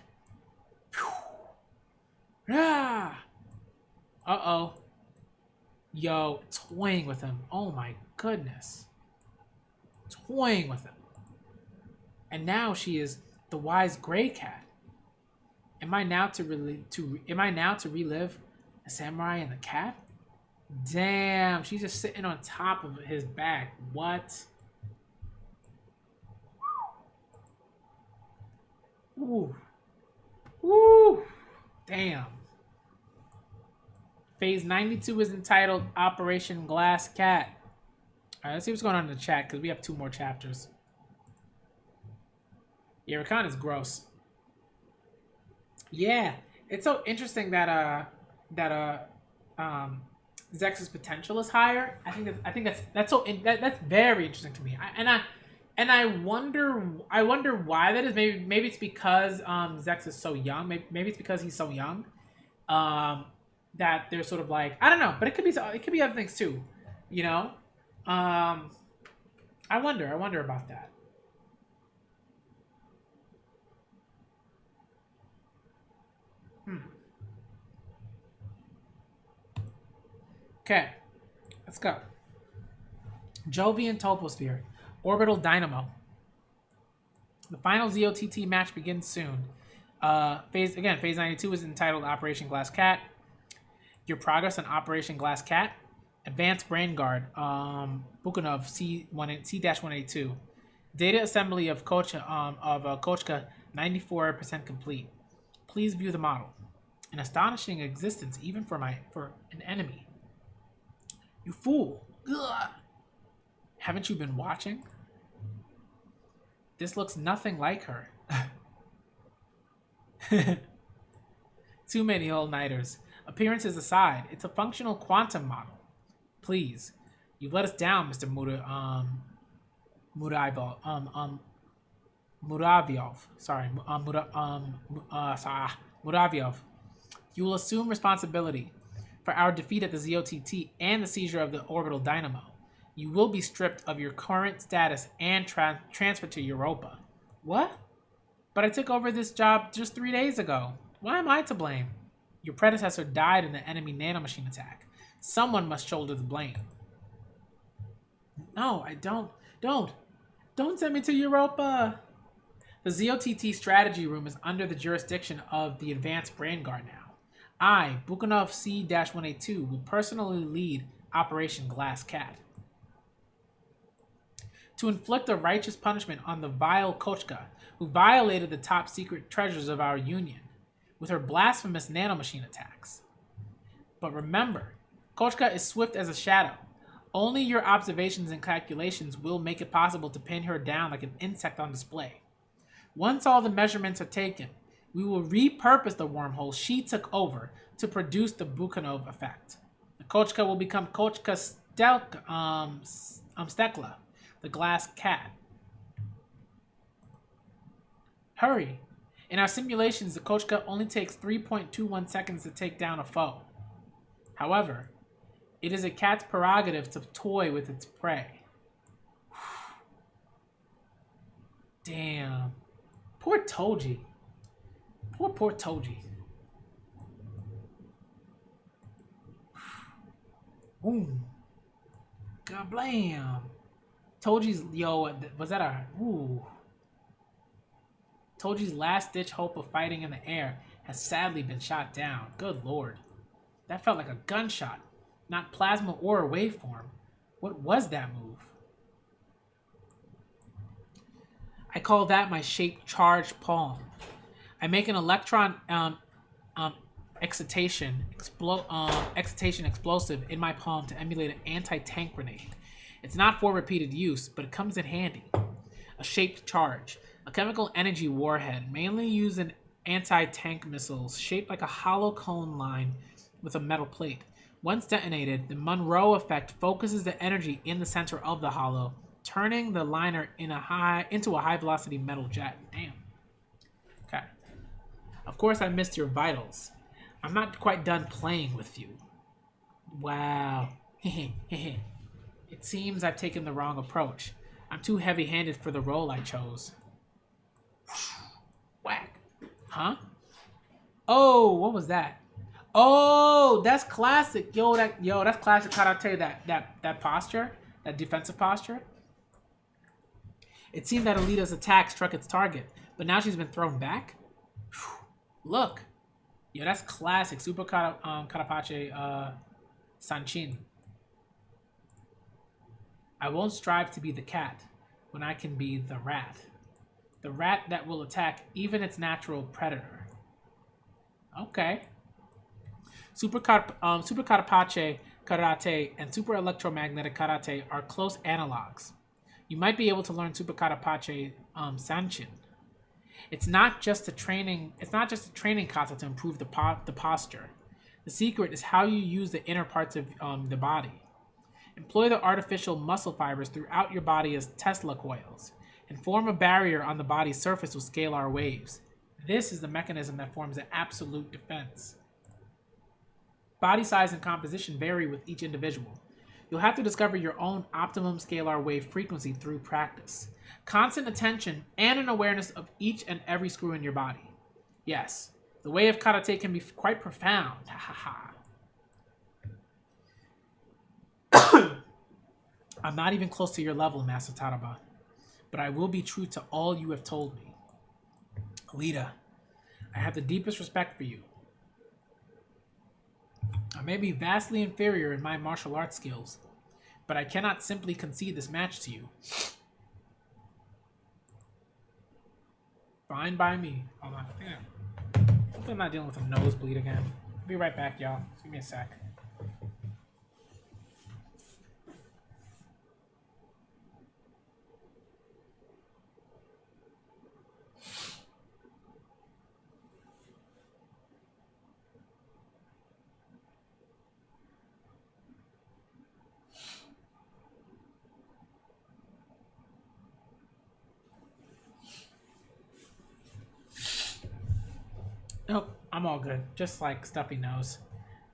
Ah! Uh-oh. Yo, toying with him. Oh my goodness. Toying with him. And now she is the wise gray cat. Am I now to relive a samurai and the cat? Damn, she's just sitting on top of his back. What? Ooh. Woo. Damn. Phase 92 is entitled Operation Glass Cat. Alright, let's see what's going on in the chat, because we have 2 more chapters. Yeah, Rakan is gross. Yeah, it's so interesting that Zex's potential is higher. I think that's very interesting to me. I wonder why that is. Maybe it's because Zex is so young. Maybe it's because he's so young. That they're sort of like, I don't know, but it could be other things too. You know, I wonder about that. Okay, let's go. Jovian Toposphere, Orbital Dynamo. The final ZOTT match begins soon. Phase 92 is entitled Operation Glass Cat. Your progress on Operation Glass Cat. Advanced Brain Guard, Bukunov C-182. Data assembly of Kochka 94% complete. Please view the model. An astonishing existence even for an enemy. You fool! Ugh. Haven't you been watching? This looks nothing like her. Too many all-nighters. Appearances aside, it's a functional quantum model. Please, you've let us down, Mr. Muravyov. Sorry, Muravyov. You will assume responsibility for our defeat at the ZOTT and the seizure of the orbital dynamo. You will be stripped of your current status and transferred to Europa. What? But I took over this job just 3 days ago. Why am I to blame? Your predecessor died in the enemy nanomachine attack. Someone must shoulder the blame. No, I don't. Don't send me to Europa. The ZOTT strategy room is under the jurisdiction of the Advanced Brain Guard now. I, Bukhanov C-182, will personally lead Operation Glass Cat. To inflict a righteous punishment on the vile Kochka, who violated the top secret treasures of our union with her blasphemous nanomachine attacks. But remember, Kochka is swift as a shadow. Only your observations and calculations will make it possible to pin her down like an insect on display. Once all the measurements are taken, we will repurpose the wormhole she took over to produce the Bukhanov effect. The Kochka will become Kochka Stekla, the glass cat. Hurry! In our simulations, the Kochka only takes 3.21 seconds to take down a foe. However, it is a cat's prerogative to toy with its prey. Damn. Poor Toji. Poor Toji. Boom. Kablam. Toji's, was that Toji's last-ditch hope of fighting in the air has sadly been shot down. Good lord. That felt like a gunshot, not plasma or a waveform. What was that move? I call that my shaped charged palm. I make an electron excitation explosive in my palm to emulate an anti-tank grenade. It's not for repeated use, but it comes in handy. A shaped charge, a chemical energy warhead mainly used in anti-tank missiles shaped like a hollow cone line with a metal plate. Once detonated, the Monroe effect focuses the energy in the center of the hollow, turning the liner into a high-velocity metal jet. Damn. Okay. Of course, I missed your vitals. I'm not quite done playing with you. Wow. It seems I've taken the wrong approach. I'm too heavy-handed for the role I chose. Whack. Huh? Oh, what was that? Oh, that's classic. That's classic karate, that posture, that defensive posture. It seemed that Alita's attack struck its target, but now she's been thrown back. Look. Yo, that's classic. Super Karapache Sanchin. I won't strive to be the cat when I can be the rat. The rat that will attack even its natural predator. Okay. Super Karapache Karate and Super Electromagnetic Karate are close analogs. You might be able to learn Super Karapache Sanchin. It's not just a training kata to improve the posture. The secret is how you use the inner parts of the body. Employ the artificial muscle fibers throughout your body as Tesla coils, and form a barrier on the body's surface with scalar waves. This is the mechanism that forms an absolute defense. Body size and composition vary with each individual. You'll have to discover your own optimum scalar wave frequency through practice. Constant attention and an awareness of each and every screw in your body. Yes, the way of karate can be quite profound. Ha ha ha. I'm not even close to your level, Master Taraba, but I will be true to all you have told me. Alita, I have the deepest respect for you. I may be vastly inferior in my martial arts skills, but I cannot simply concede this match to you. Fine by me. Hold on. Hopefully I'm not dealing with a nosebleed again. I'll be right back, y'all. Just give me a sec. Nope, I'm all good. Just like stuffy nose.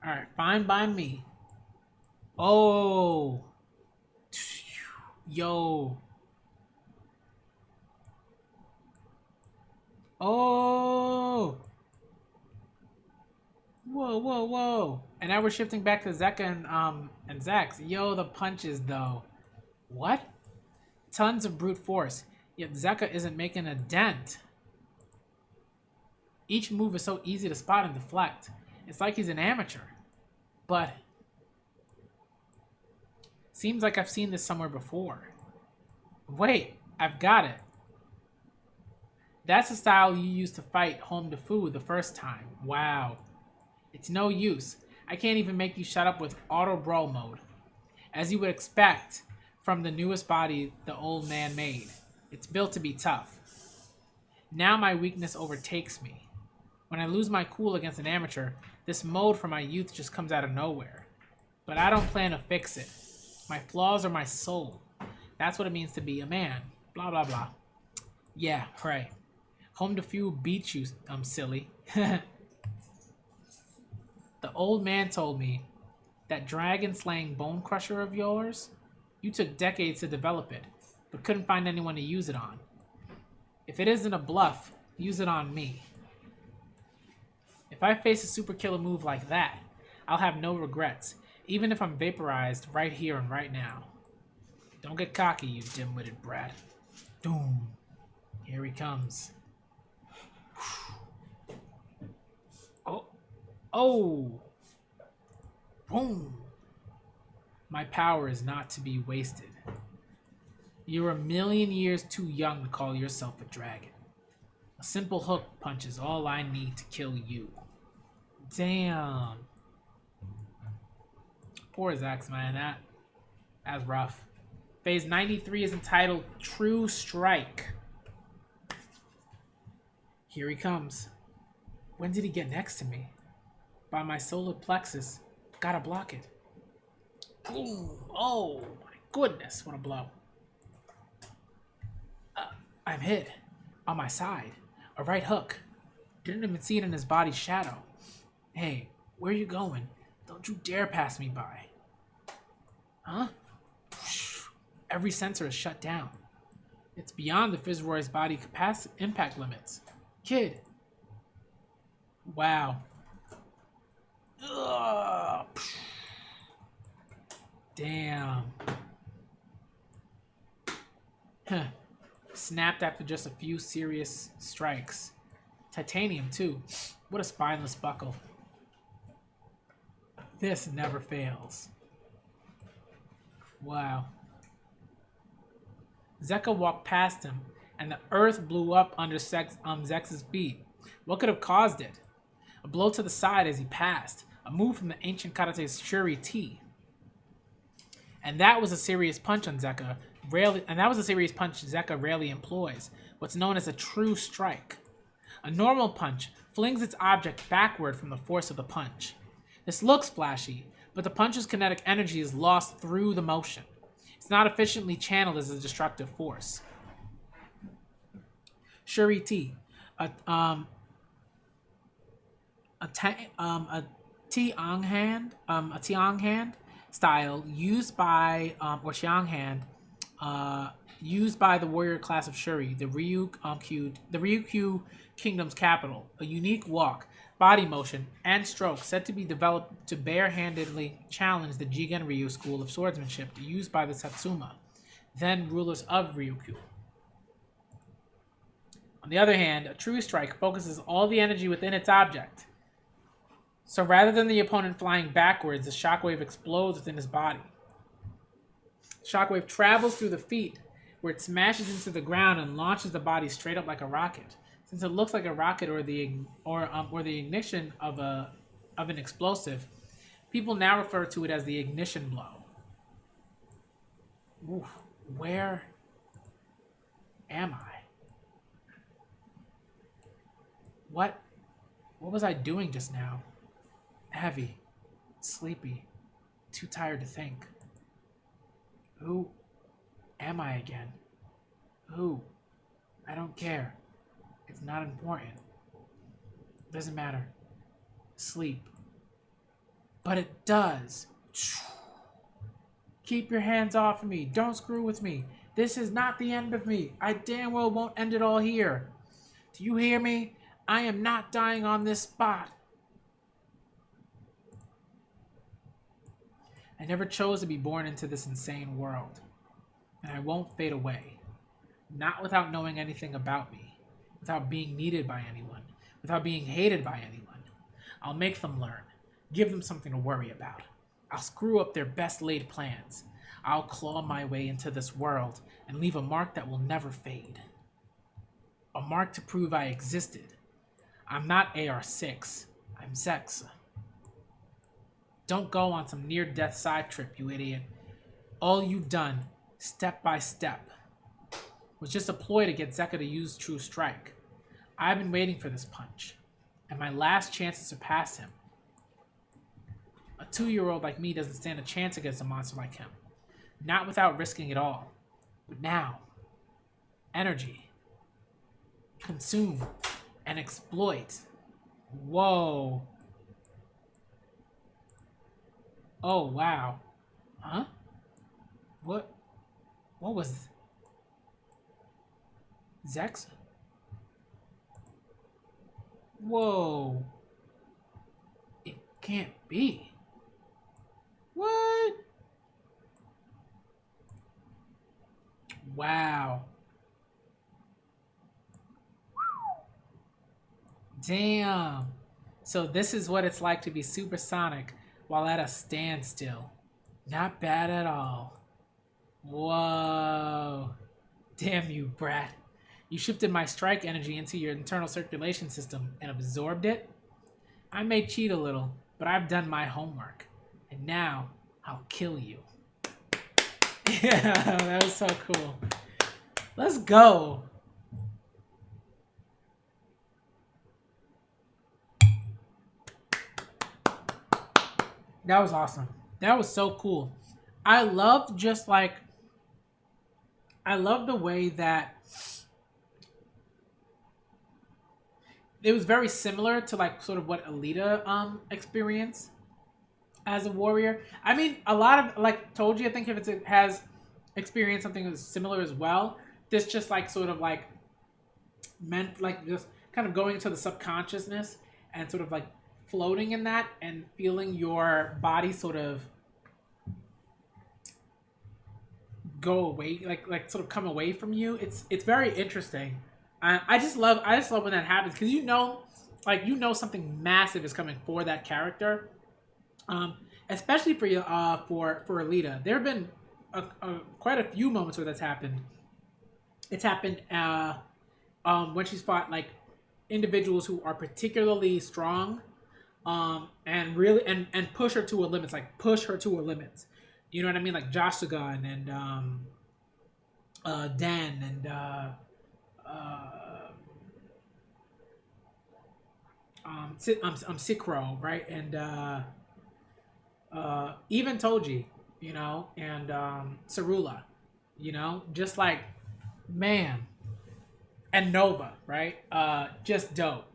Alright, fine by me. Oh. Yo. Oh. Whoa, whoa, whoa. And now we're shifting back to Zeka and Zax. Yo, the punches though. What? Tons of brute force. Yet Zeka isn't making a dent. Each move is so easy to spot and deflect. It's like he's an amateur. But seems like I've seen this somewhere before. Wait, I've got it. That's the style you used to fight Home to Fu the first time. Wow. It's no use. I can't even make you shut up with auto brawl mode. As you would expect from the newest body the old man made. It's built to be tough. Now my weakness overtakes me. When I lose my cool against an amateur, this mode from my youth just comes out of nowhere. But I don't plan to fix it. My flaws are my soul. That's what it means to be a man. Blah, blah, blah. Yeah, right. Home to Fu beats you, silly. The old man told me that dragon-slaying bone crusher of yours, you took decades to develop it, but couldn't find anyone to use it on. If it isn't a bluff, use it on me. If I face a super killer move like that, I'll have no regrets, even if I'm vaporized right here and right now. Don't get cocky, you dim-witted brat. Doom. Here he comes. Oh. Oh. Boom. My power is not to be wasted. You're a million years too young to call yourself a dragon. A simple hook punch is all I need to kill you. Damn. Poor Zax, man. That's rough. Phase 93 is entitled True Strike. Here he comes. When did he get next to me? By my solar plexus. Gotta block it. Boom. Oh my goodness, what a blow. I'm hit. On my side. A right hook. Didn't even see it in his body's shadow. Hey, where you going? Don't you dare pass me by. Huh? Every sensor is shut down. It's beyond the Fizzroy's body capacity impact limits. Kid. Wow. Ugh. Damn. Huh. Snapped after just a few serious strikes. Titanium, too. What a spineless buckle. This never fails. Wow. Zeka walked past him, and the earth blew up under Zex's feet. What could have caused it? A blow to the side as he passed. A move from the ancient karate's Shuri T. And that was a serious punch on Zeka. Zeka rarely employs. What's known as a true strike. A normal punch flings its object backward from the force of the punch. This looks flashy, but the punch's kinetic energy is lost through the motion. It's not efficiently channeled as a destructive force. Shuri T. A Tiang hand style used by used by the warrior class of Shuri, the Ryukyu Kingdom's capital. A unique walk, body motion, and stroke said to be developed to bare-handedly challenge the Jigen Ryu school of swordsmanship used by the Satsuma, then rulers of Ryukyu. On the other hand, a true strike focuses all the energy within its object. So rather than the opponent flying backwards, the shockwave explodes within his body. Shockwave travels through the feet, where it smashes into the ground and launches the body straight up like a rocket. Since it looks like a rocket or the ignition of an explosive, people now refer to it as the ignition blow. Oof, where am I? What was I doing just now? Heavy, sleepy, too tired to think. Who am I again? Who? I don't care. It's not important. Doesn't matter. Sleep. But it does. Keep your hands off of me. Don't screw with me. This is not the end of me. I damn well won't end it all here. Do you hear me? I am not dying on this spot. I never chose to be born into this insane world. And I won't fade away. Not without knowing anything about me. Without being needed by anyone. Without being hated by anyone. I'll make them learn. Give them something to worry about. I'll screw up their best laid plans. I'll claw my way into this world and leave a mark that will never fade. A mark to prove I existed. I'm not AR6. I'm Zex. Don't go on some near-death side trip, you idiot. All you've done, step by step, was just a ploy to get Zeka to use True Strike. I've been waiting for this punch, and my last chance to surpass him. A 2-year-old like me doesn't stand a chance against a monster like him. Not without risking it all. But now, energy. Consume and exploit. Whoa. Oh, wow. Huh? What was... Zex? Whoa. It can't be. What? Wow. Damn. So this is what it's like to be supersonic while at a standstill. Not bad at all. Whoa. Damn you, brat. You shifted my strike energy into your internal circulation system and absorbed it? I may cheat a little, but I've done my homework. And now, I'll kill you. Yeah, that was so cool. Let's go. That was awesome. That was so cool. I love the way that it was very similar to like sort of what Alita experienced as a warrior. I mean, a lot of like told you, I think if it has experienced something that's similar as well. This just like sort of like meant like just kind of going into the subconsciousness and sort of like floating in that and feeling your body sort of go away, like sort of come away from you. It's very interesting. I just love when that happens because you know something massive is coming for that character, especially for Alita. There have been quite a few moments where that's happened. It's happened when she's fought like individuals who are particularly strong, and really and push her to her limits, like push her to her limits. You know what I mean? Like Jasugan and Dan and Sikro, right? And even Toji, you know, and Sarula, you know, just like, man. And Nova, right? Just dope.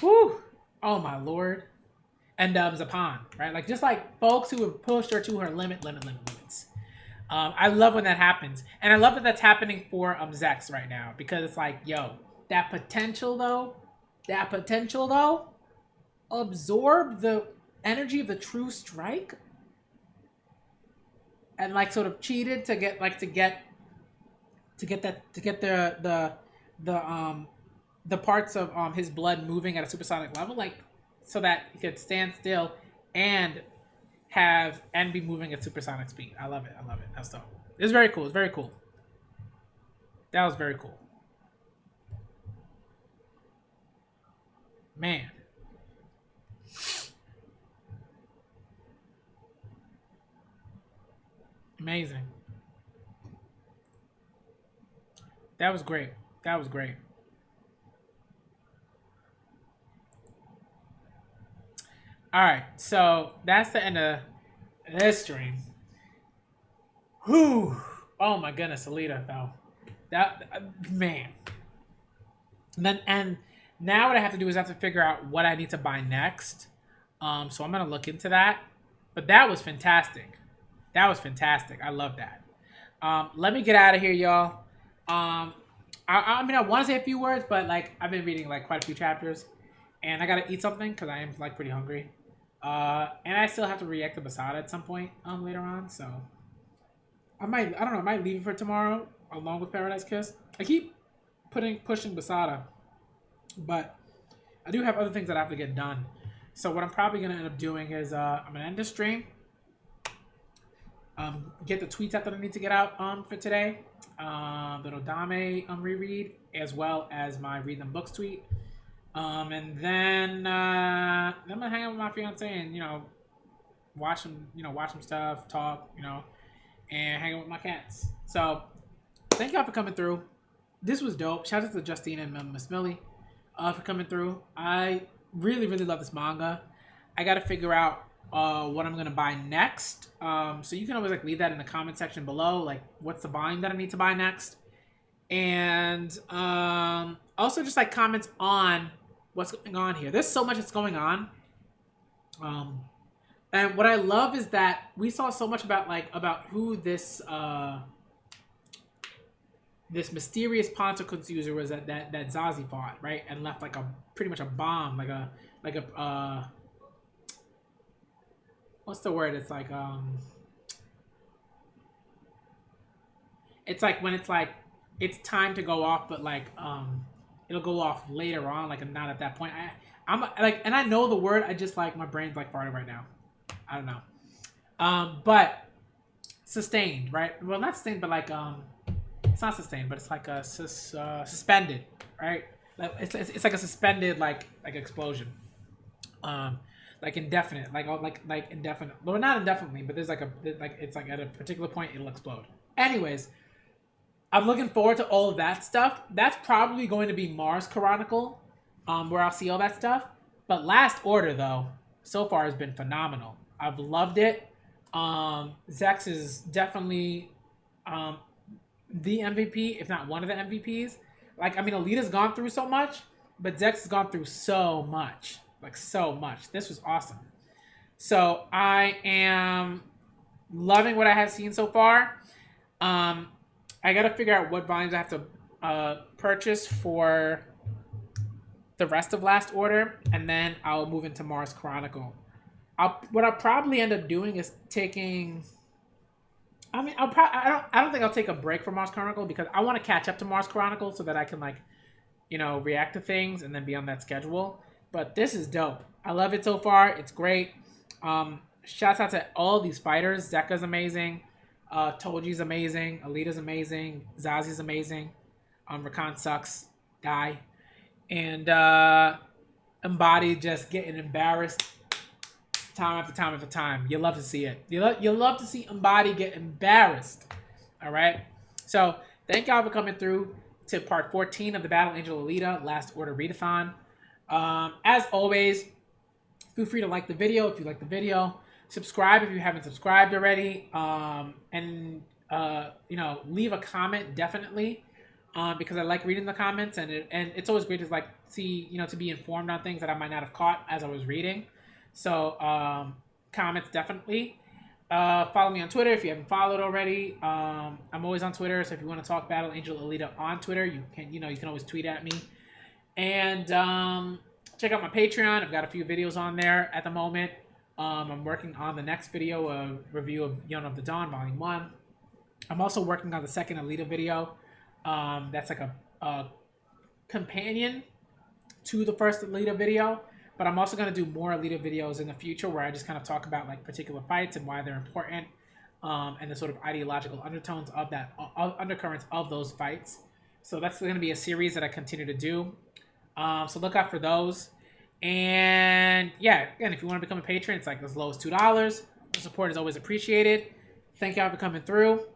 Whew. Oh my lord. And Zapan, right? Like just like folks who have pushed her to her limits. I love when that happens. And I love that that's happening for Zex right now. Because it's like, yo, that potential though, absorb the energy of the True Strike. And like sort of cheated to get the parts of his blood moving at a supersonic level, like so that he could stand still and be moving at supersonic speed. I love it. That's dope. It's very cool. That was very cool. Man. Amazing. That was great. That was great. All right, so that's the end of this stream. Whew. Oh my goodness, Alita though. That man. And now what I have to do is I have to figure out what I need to buy next. So I'm gonna look into that. But that was fantastic. That was fantastic. I love that. Let me get out of here, y'all. I mean, I want to say a few words, but like I've been reading like quite a few chapters, and I gotta eat something because I am like pretty hungry. And I still have to react to Basada at some point later on. So I don't know. I might leave it for tomorrow along with Paradise Kiss. I keep pushing Basada, but I do have other things that I have to get done. So what I'm probably gonna end up doing is I'm gonna end the stream. Get the tweets out that I need to get out for today. The Nodame reread, as well as my Read Them Books tweet. And then I'm gonna hang out with my fiance and watch some stuff, talk, and hang out with my cats. So thank y'all for coming through. This was dope. Shout out to Justine and Miss Millie for coming through. I really, really love this manga. I gotta figure out what I'm gonna buy next. So you can always like leave that in the comment section below, like what's the volume that I need to buy next, and also just like comments on what's going on here. There's so much that's going on, and what I love is that we saw so much about who this this mysterious Pontokun's user was that Zazie fought, right, and left like a pretty much a bomb, like a what's the word? It's like when it's like it's time to go off, but like it'll go off later on, like not at that point. I'm like, and I know the word, I just like my brain's like farting right now. I don't know. But sustained, right? Well, not sustained, but like it's not sustained, but it's like a suspended, right? Like it's like a suspended like explosion. Like indefinite, like indefinite. Well, not indefinitely, but there's it's like at a particular point it'll explode. Anyways, I'm looking forward to all of that stuff. That's probably going to be Mars Chronicle, where I'll see all that stuff. But Last Order though, so far has been phenomenal. I've loved it. Zex is definitely the MVP, if not one of the MVPs. Like, I mean, Alita's gone through so much, but Zex has gone through so much. Like, so much. This was awesome. So, I am loving what I have seen so far. I got to figure out what volumes I have to purchase for the rest of Last Order, and then I'll move into Mars Chronicle. What I'll probably end up doing is taking... I mean, I don't think I'll take a break from Mars Chronicle because I want to catch up to Mars Chronicle so that I can, like, react to things and then be on that schedule. But this is dope. I love it so far. It's great. Shouts out to all these fighters. Zeka's amazing. Toji's amazing. Alita's amazing. Zazi's amazing. Rakan sucks. Die. And Embody just getting embarrassed time after time after time. You love to see it. You love to see Embody get embarrassed. All right? So, thank y'all for coming through to part 14 of the Battle Angel Alita Last Order Read-A-Thon. As always, feel free to like the video if you like the video. Subscribe if you haven't subscribed already. And leave a comment definitely. Because I like reading the comments, and it's always great to like see, to be informed on things that I might not have caught as I was reading. So comments definitely. Follow me on Twitter if you haven't followed already. I'm always on Twitter, so if you want to talk Battle Angel Alita on Twitter, you can always tweet at me. And check out my Patreon. I've got a few videos on there at the moment. I'm working on the next video, a review of Yona of the Dawn, Volume 1. I'm also working on the second Alita video. That's like a companion to the first Alita video. But I'm also going to do more Alita videos in the future where I just kind of talk about like particular fights and why they're important, and the sort of ideological undertones of that, undercurrents of those fights. So that's going to be a series that I continue to do. So look out for those. And yeah, again, if you want to become a patron, it's like as low as $2. The support is always appreciated. Thank y'all for coming through.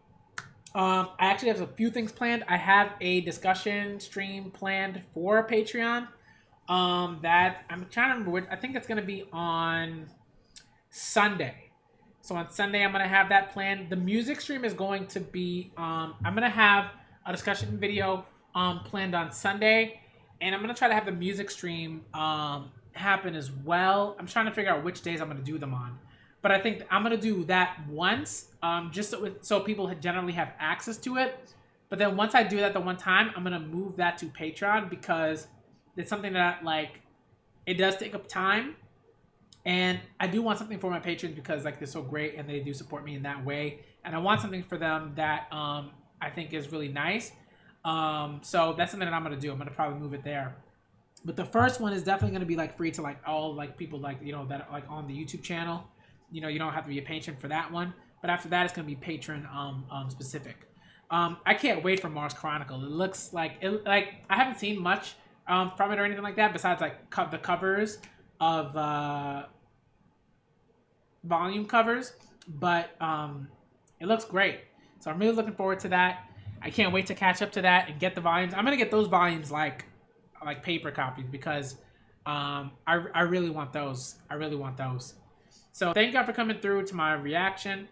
I actually have a few things planned. I have a discussion stream planned for Patreon. That I'm trying to remember which. I think it's gonna be on Sunday. So on Sunday, I'm gonna have that planned. The music stream is going to be. I'm gonna have a discussion video planned on Sunday, and I'm gonna try to have the music stream happen as well. I'm trying to figure out which days I'm gonna do them on. But I think I'm gonna do that once, just so people generally have access to it. But then once I do that the one time, I'm gonna move that to Patreon because it's something that like it does take up time, and I do want something for my patrons because like they're so great and they do support me in that way, and I want something for them that I think is really nice. So that's something that I'm gonna do. I'm gonna probably move it there. But the first one is definitely gonna be like free to like all like people like that like on the YouTube channel. You don't have to be a patron for that one. But after that, it's going to be patron specific. I can't wait for Mars Chronicle. It looks like I haven't seen much from it or anything like that besides like the covers of volume covers. But it looks great. So I'm really looking forward to that. I can't wait to catch up to that and get the volumes. I'm going to get those volumes like paper copies because I really want those. I really want those. So thank y'all for coming through to my reaction.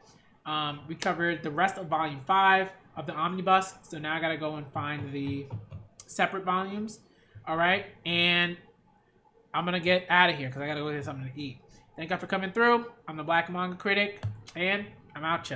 We covered the rest of volume 5 of the omnibus. So now I got to go and find the separate volumes. All right. And I'm going to get out of here because I got to go get something to eat. Thank y'all for coming through. I'm the Black Manga Critic. And I'm out, ya.